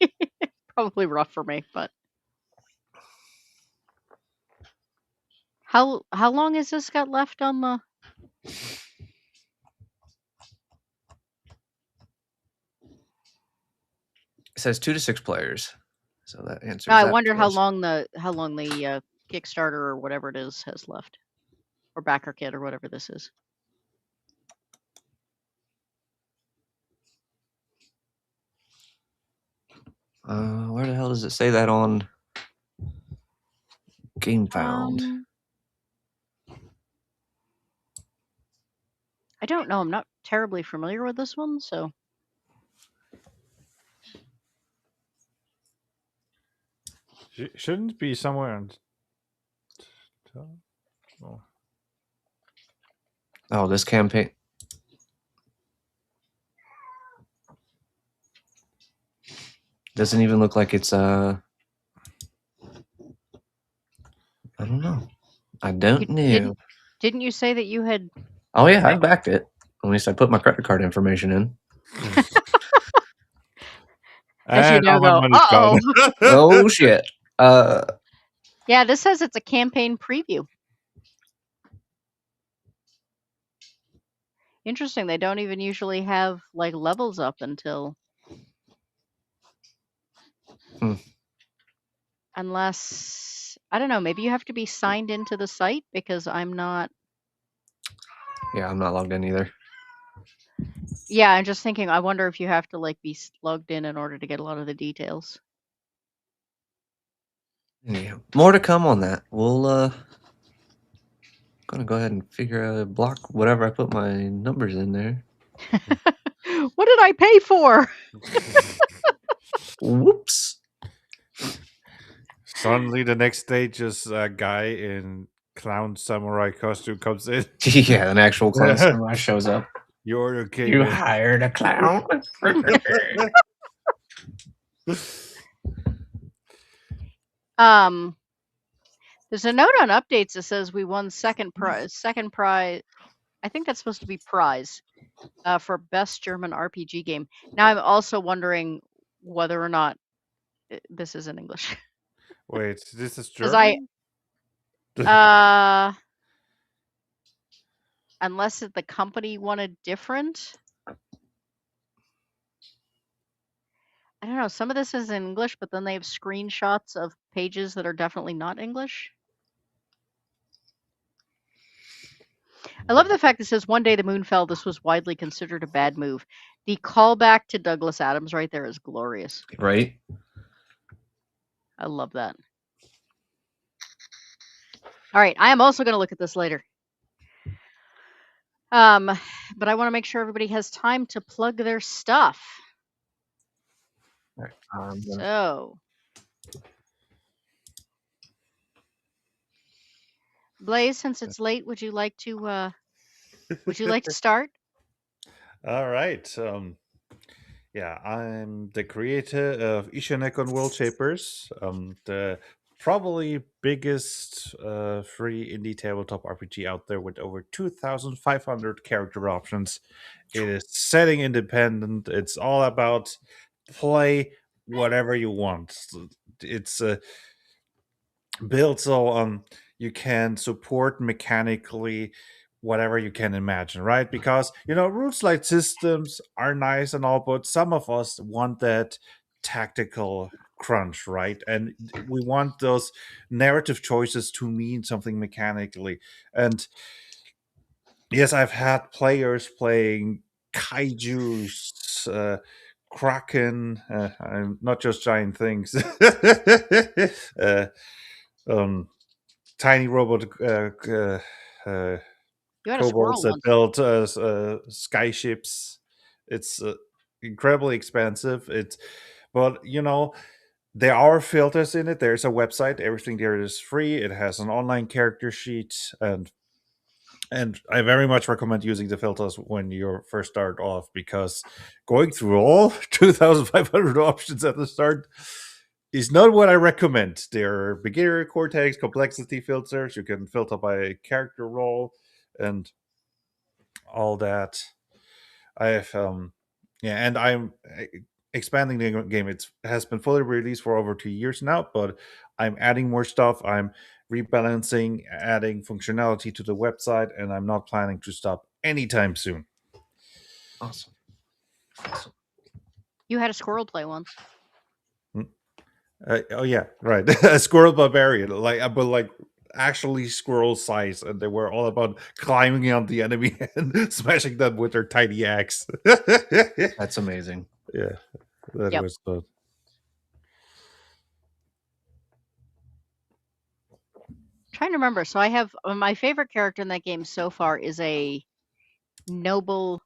Speaker 1: probably rough for me, but how long has this got left on the?
Speaker 3: It says 2 to 6 players, so that answers.
Speaker 1: I
Speaker 3: that
Speaker 1: wonder
Speaker 3: for
Speaker 1: how
Speaker 3: us.
Speaker 1: long the Kickstarter or whatever it is has left, or backer kit or whatever this is.
Speaker 3: Where the hell does it say that on GameFound?
Speaker 1: I don't know. I'm not terribly familiar with this one, so.
Speaker 2: Shouldn't it be somewhere on.
Speaker 3: Oh, this campaign. Doesn't even look like it's I don't know. I don't know.
Speaker 1: Didn't you say that you had?
Speaker 3: Oh yeah, I backed it. At least I put my credit card information in.
Speaker 1: As you now
Speaker 2: all my
Speaker 1: go,
Speaker 2: money's gone.
Speaker 3: Oh shit.
Speaker 1: Yeah, this says it's a campaign preview. Interesting. They don't even usually have like levels up until. Unless, I don't know, maybe you have to be signed into the site because I'm not.
Speaker 3: Yeah, I'm not logged in either.
Speaker 1: Yeah, I'm just thinking, I wonder if you have to like be logged in order to get a lot of the details.
Speaker 3: Yeah, more to come on that. We'll gonna go ahead and block whatever I put my numbers in there.
Speaker 1: What did I pay for?
Speaker 3: Whoops.
Speaker 2: Suddenly, the next day, just a guy in clown samurai costume comes in.
Speaker 3: Yeah, an actual clown samurai shows up.
Speaker 2: You're okay,
Speaker 3: You
Speaker 2: man.
Speaker 3: hired a clown.
Speaker 1: There's a note on updates that says we won second prize. I think that's supposed to be prize for best German RPG game. Now I'm also wondering whether or not this is in English.
Speaker 2: Wait, this is
Speaker 1: 'Cause
Speaker 2: German?
Speaker 1: unless the company wanted different. I don't know. Some of this is in English, but then they have screenshots of pages that are definitely not English. I love the fact that it says one day the moon fell. This was widely considered a bad move. The callback to Douglas Adams right there is glorious.
Speaker 3: Right?
Speaker 1: I love that. All right, I am also going to look at this later. But I want to make sure everybody has time to plug their stuff.
Speaker 3: All right.
Speaker 1: So, Blaze, since it's late, would you like to start?
Speaker 2: All right. Yeah, I'm the creator of Ishanekon World Shapers, the probably biggest free indie tabletop RPG out there with over 2,500 character options. It is setting independent. It's all about play whatever you want. It's built so you can support mechanically whatever you can imagine, right? Because rules like systems are nice and all, but some of us want that tactical crunch, right? And we want those narrative choices to mean something mechanically. And yes, I've had players playing kaijus, kraken, not just giant things. Tiny robot
Speaker 1: You had a
Speaker 2: kobolds
Speaker 1: squirrel
Speaker 2: that
Speaker 1: once.
Speaker 2: build sky ships. It's incredibly expensive. But there are filters in it. There's a website. Everything there is free. It has an online character sheet, and I very much recommend using the filters when you first start off, because going through all 2,500 options at the start is not what I recommend. There are beginner, cortex, complexity filters. You can filter by character role and all that. I have and I'm expanding the game. It has been fully released for over 2 years now, but I'm adding more stuff. I'm rebalancing, adding functionality to the website, and I'm not planning to stop anytime soon.
Speaker 3: Awesome.
Speaker 1: You had a squirrel play once.
Speaker 2: Oh yeah, right. A squirrel barbarian, but actually squirrel size, and they were all about climbing on the enemy and smashing them with their tiny axe.
Speaker 3: That's amazing.
Speaker 2: Yeah, that was fun.
Speaker 1: Trying to remember. So I have my favorite character in that game so far is a noble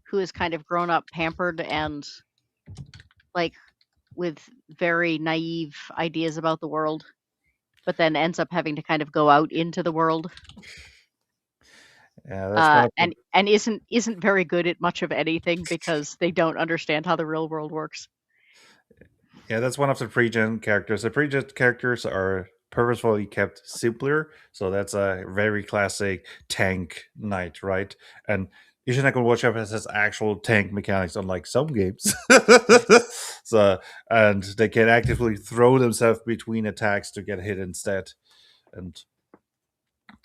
Speaker 1: who is kind of grown up, pampered, and with very naive ideas about the world, but then ends up having to kind of go out into the world.
Speaker 2: Yeah, that's
Speaker 1: and isn't very good at much of anything because they don't understand how the real world works.
Speaker 2: Yeah, that's one of the pre-gen characters. The pre-gen characters are purposefully kept simpler, so that's a very classic tank knight, right? And Ishinako Workshop has actual tank mechanics, unlike some games. And they can actively throw themselves between attacks to get hit instead. And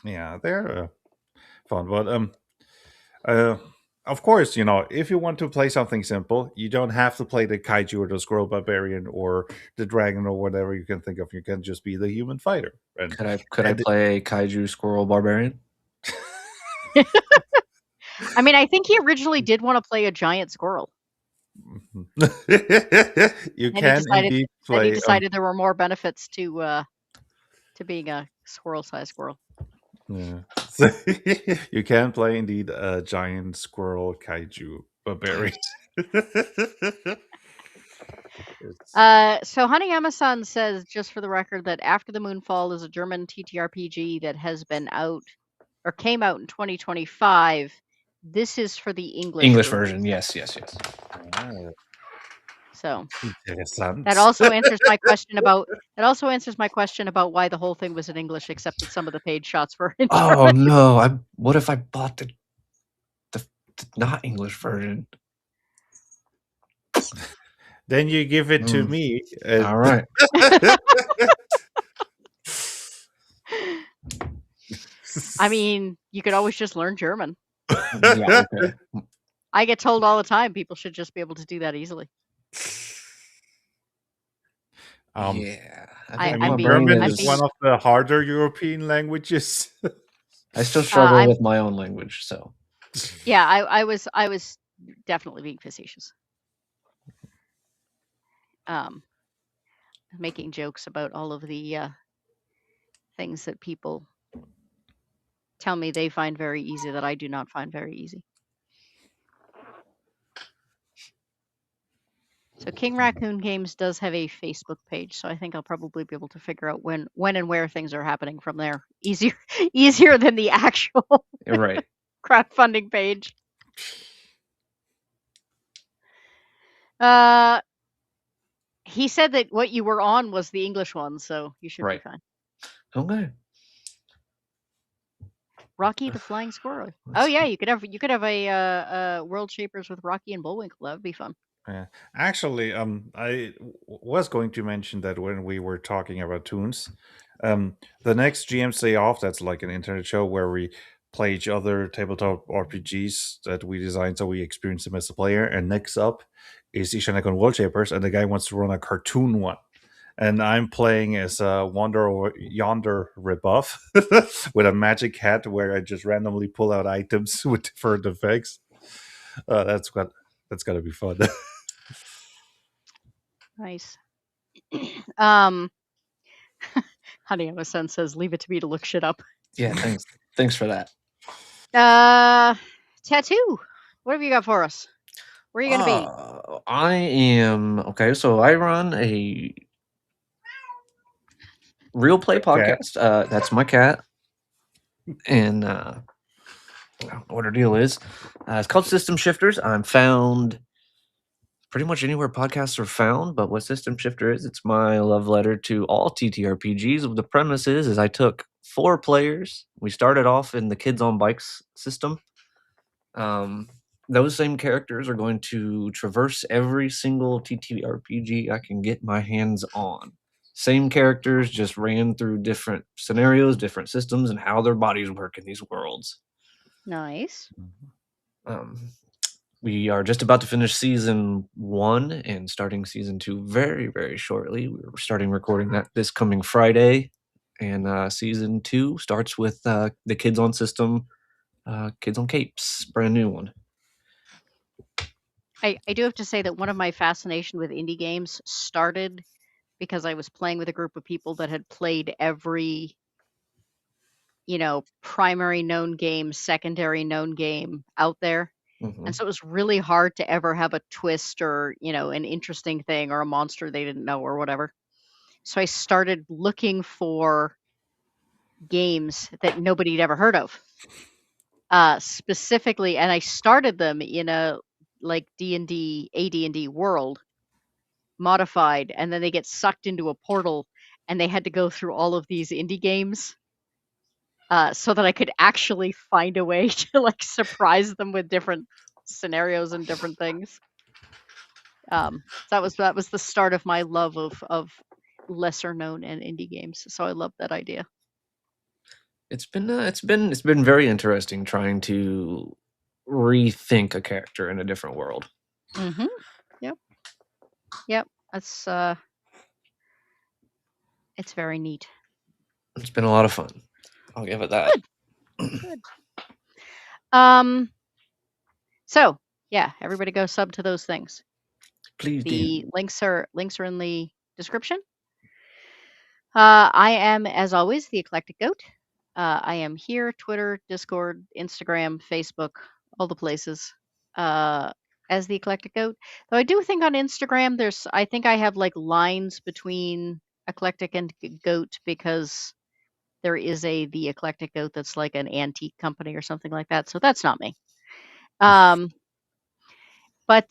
Speaker 2: yeah, they're fun. But of course, if you want to play something simple, you don't have to play the kaiju or the squirrel barbarian or the dragon or whatever you can think of. You can just be the human fighter. And
Speaker 3: Could I play kaiju squirrel barbarian?
Speaker 1: I mean, I think he originally did want to play a giant squirrel.
Speaker 2: You can indeed play.
Speaker 1: He decided there were more benefits to being a squirrel-sized squirrel.
Speaker 2: Yeah. You can play indeed a giant squirrel kaiju barbarian.
Speaker 1: So Hanayama-san says, just for the record, that After the Moonfall is a German TTRPG that has been out or came out in 2025. This is for the English
Speaker 3: version.
Speaker 1: release.
Speaker 3: Yes.
Speaker 1: So
Speaker 2: Interessant.
Speaker 1: that also answers my question about why the whole thing was in English, except that some of the page shots were in
Speaker 3: Oh
Speaker 1: German.
Speaker 3: no! What if I bought the not English version?
Speaker 2: Then you give it to me.
Speaker 3: All right.
Speaker 1: I mean, you could always just learn German.
Speaker 3: Yeah. Okay.
Speaker 1: I get told all the time people should just be able to do that easily.
Speaker 3: Yeah.
Speaker 1: I'm
Speaker 2: I mean,
Speaker 1: being-
Speaker 2: German
Speaker 1: I'm
Speaker 2: is
Speaker 1: being-
Speaker 2: one of the harder European languages.
Speaker 3: I still struggle
Speaker 1: I'm-
Speaker 3: with my own language, so.
Speaker 1: Yeah, I was definitely being facetious. Making jokes about all of the things that people tell me they find very easy that I do not find very easy. So King Raccoon Games does have a Facebook page, so I think I'll probably be able to figure out when and where things are happening from there. Easier than the actual
Speaker 3: Right.
Speaker 1: crowdfunding page. He said that what you were on was the English one, so you should
Speaker 3: Right.
Speaker 1: be fine.
Speaker 3: Okay.
Speaker 1: Rocky the Flying Squirrel. Oh yeah, you could have a World Shapers with Rocky and Bullwinkle. That would be fun.
Speaker 2: Yeah. Actually, was going to mention that when we were talking about tunes. The next GMC off, that's like an internet show where we play each other tabletop RPGs that we designed so we experience them as a player. And next up is Ishanekon World Shapers, and the guy wants to run a cartoon one. And I'm playing as Wander Over Yonder Rebuff with a magic hat where I just randomly pull out items with different effects. That's gotta be fun.
Speaker 1: Nice. Hanayama-san says, "Leave it to me to look shit up."
Speaker 3: Yeah. Thanks. Thanks for that.
Speaker 1: Tattoo. What have you got for us? Where are you gonna be?
Speaker 3: I am okay. So I run a real play podcast. That's my cat, and I don't know what her deal is. It's called System Shifters. I'm found pretty much anywhere podcasts are found. But what System Shifter is, it's my love letter to all TTRPGs. The premise is I took 4 players. We started off in the Kids on Bikes system. Those same characters are going to traverse every single TTRPG I can get my hands on. Same characters, just ran through different scenarios, different systems, and how their bodies work in these worlds.
Speaker 1: Nice.
Speaker 3: We are just about to finish season 1 and starting season 2 very, very shortly. We're starting recording that this coming Friday. And season 2 starts with the Kids on System, Kids on Capes, brand new one.
Speaker 1: I do have to say that one of my fascination with indie games started because I was playing with a group of people that had played every, primary known game, secondary known game out there.
Speaker 3: Mhm.
Speaker 1: And so it was really hard to ever have a twist or, an interesting thing or a monster they didn't know or whatever. So I started looking for games that nobody had ever heard of. Specifically, and I started them in a like D&D, AD&D world, modified, and then they get sucked into a portal and they had to go through all of these indie games so that I could actually find a way to surprise them with different scenarios and different things. That was the start of my love of lesser known and indie games. So I love that idea.
Speaker 3: It's been very interesting trying to rethink a character in a different world.
Speaker 1: Mm-hmm. Yep. That's it's very neat.
Speaker 3: It's been a lot of fun. I'll give it that.
Speaker 1: Good. So yeah, everybody go sub to those things.
Speaker 3: Please do.
Speaker 1: The links are in the description. I am, as always, the Eclectic Goat. I am here, Twitter, Discord, Instagram, Facebook, all the places. as the eclectic goat. Though I do think on Instagram I think I have like lines between eclectic and goat because there is the eclectic goat that's like an antique company or something like that. So that's not me. But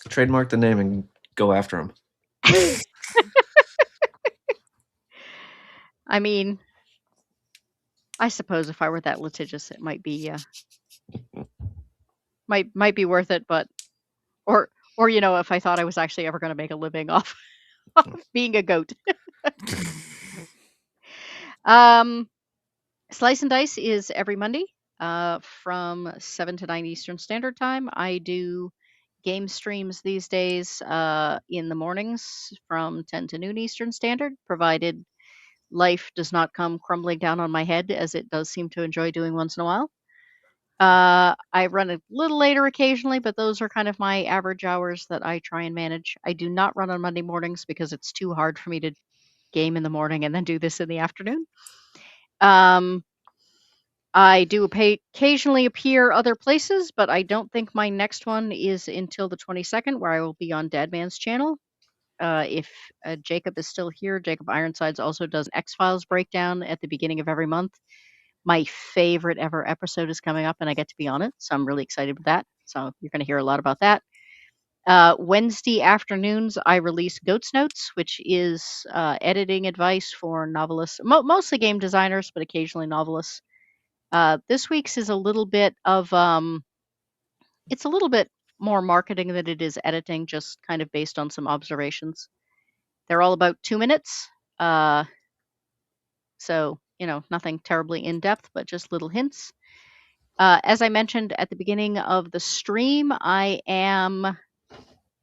Speaker 3: Trademark the name and go after him.
Speaker 1: I mean, I suppose if I were that litigious, it might be might be worth it. But or if I thought I was actually ever going to make a living off being a goat. Slice and Dice is every Monday from 7 to 9 Eastern Standard Time. I do game streams these days in the mornings from 10 to noon Eastern Standard, provided life does not come crumbling down on my head, as it does seem to enjoy doing once in a while. I run a little later occasionally, but those are kind of my average hours that I try and manage. I do not run on Monday mornings because it's too hard for me to game in the morning and then do this in the afternoon. I do occasionally appear other places, but I don't think my next one is until the 22nd, where I will be on Dadman's channel. If Jacob is still here, Jacob Ironsides also does an X-Files breakdown at the beginning of every month. My favorite ever episode is coming up, and I get to be on it, so I'm really excited with that. So you're going to hear a lot about that. Wednesday afternoons, I release Goat's Notes, which is editing advice for novelists, mostly game designers, but occasionally novelists. This week's is a little bit of it's a little bit more marketing than it is editing, just kind of based on some observations. They're all about 2 minutes, so nothing terribly in depth, but just little hints. As I mentioned at the beginning of the stream, I am,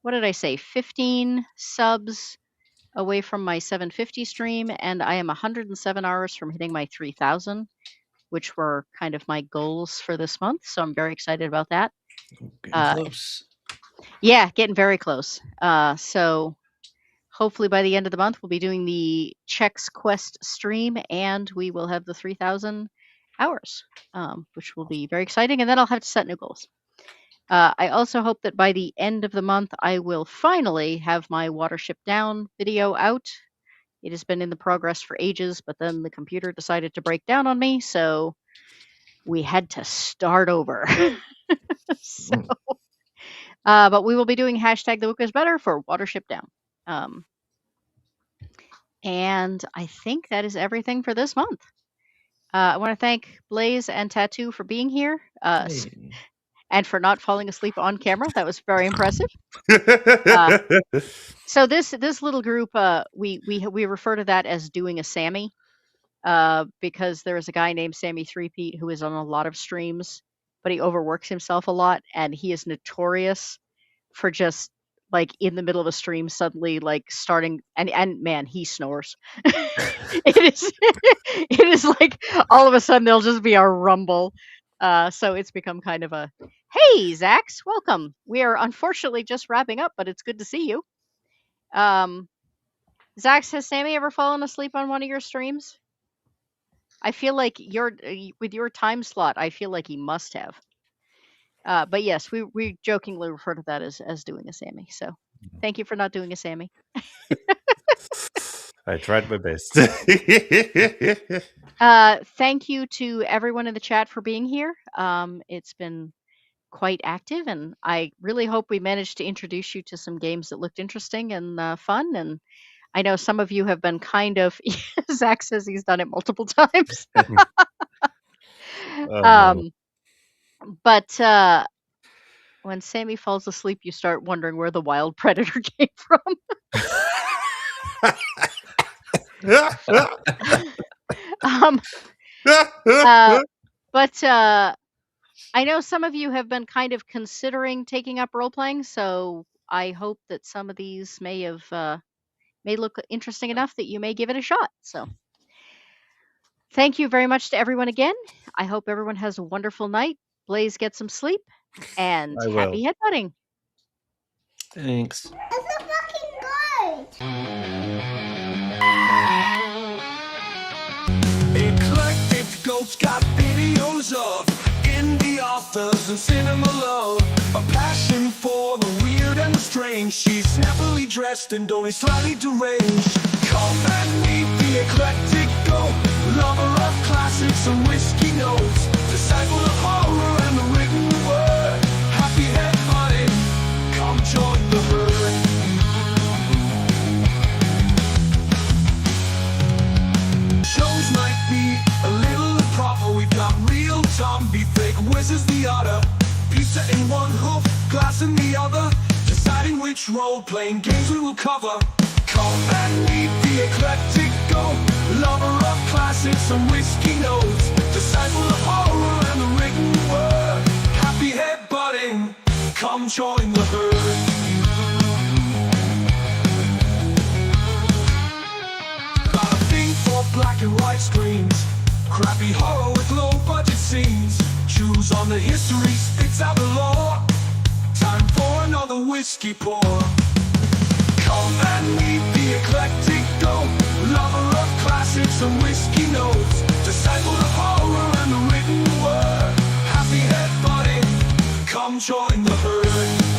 Speaker 1: what did I say, 15 subs away from my 750 stream, and I am 107 hours from hitting my 3,000, which were kind of my goals for this month. So I'm very excited about that.
Speaker 3: Getting close.
Speaker 1: Yeah, getting very close. So hopefully by the end of the month, we'll be doing the Chex Quest stream, and we will have the 3,000 hours, which will be very exciting. And then I'll have to set new goals. I also hope that by the end of the month, I will finally have my Watership Down video out. It has been in the progress for ages, but then the computer decided to break down on me, so we had to start over. But we will be doing hashtag the book is better for Watership Down. And I think that is everything for this month. I want to thank Blaze and Tattoo for being here and for not falling asleep on camera. That was very impressive. So this little group, we refer to that as doing a Sammy, because there is a guy named Sammy Threepeat who is on a lot of streams, but he overworks himself a lot, and he is notorious for just like in the middle of a stream suddenly like starting and man, he snores. it is like all of a sudden there'll just be a rumble. So it's become kind of a, hey Zax, welcome. We are unfortunately just wrapping up, but it's good to see you. Zax, has Sammy ever fallen asleep on one of your streams? I feel like with your time slot, I feel like he must have. But yes, we jokingly refer to that as doing a Sammy. So thank you for not doing a Sammy.
Speaker 2: I tried my best.
Speaker 1: Thank you to everyone in the chat for being here. It's been quite active, and I really hope we managed to introduce you to some games that looked interesting and fun. And I know some of you have been kind of, Zach says he's done it multiple times.
Speaker 2: No.
Speaker 1: But when Sammy falls asleep, you start wondering where the wild predator came from. But I know some of you have been kind of considering taking up role-playing, so I hope that some of these may look interesting enough that you may give it a shot. So thank you very much to everyone again. I hope everyone has a wonderful night. Blaze, get some sleep, and happy headbutting.
Speaker 3: Thanks.
Speaker 5: It's a fucking good. Eclectic Goat's got videos of India
Speaker 6: the authors and cinema love, a passion for the weird and the strange. She's snappily dressed and only slightly deranged. Come and meet the eclectic go, lover of classics and whiskey notes, disciple of horror and the written word, happy head hunting, come join the herd. Shows might be a little improper. We've got real zombie, fake whizzes the otter, pizza in one hoof, glass in the other, deciding which role-playing games we will cover. Come and meet the eclectic go, lover of classics and whiskey notes, disciple of horror and the written word, happy head butting, come join the herd. Got a thing for black and white screens, crappy horror with low budget scenes, choose on the history, spits out the law, time for another whiskey pour. Come and meet the eclectic go, lover of classics and whiskey notes, disciple of horror and the written word, happy head butting, come join the herd.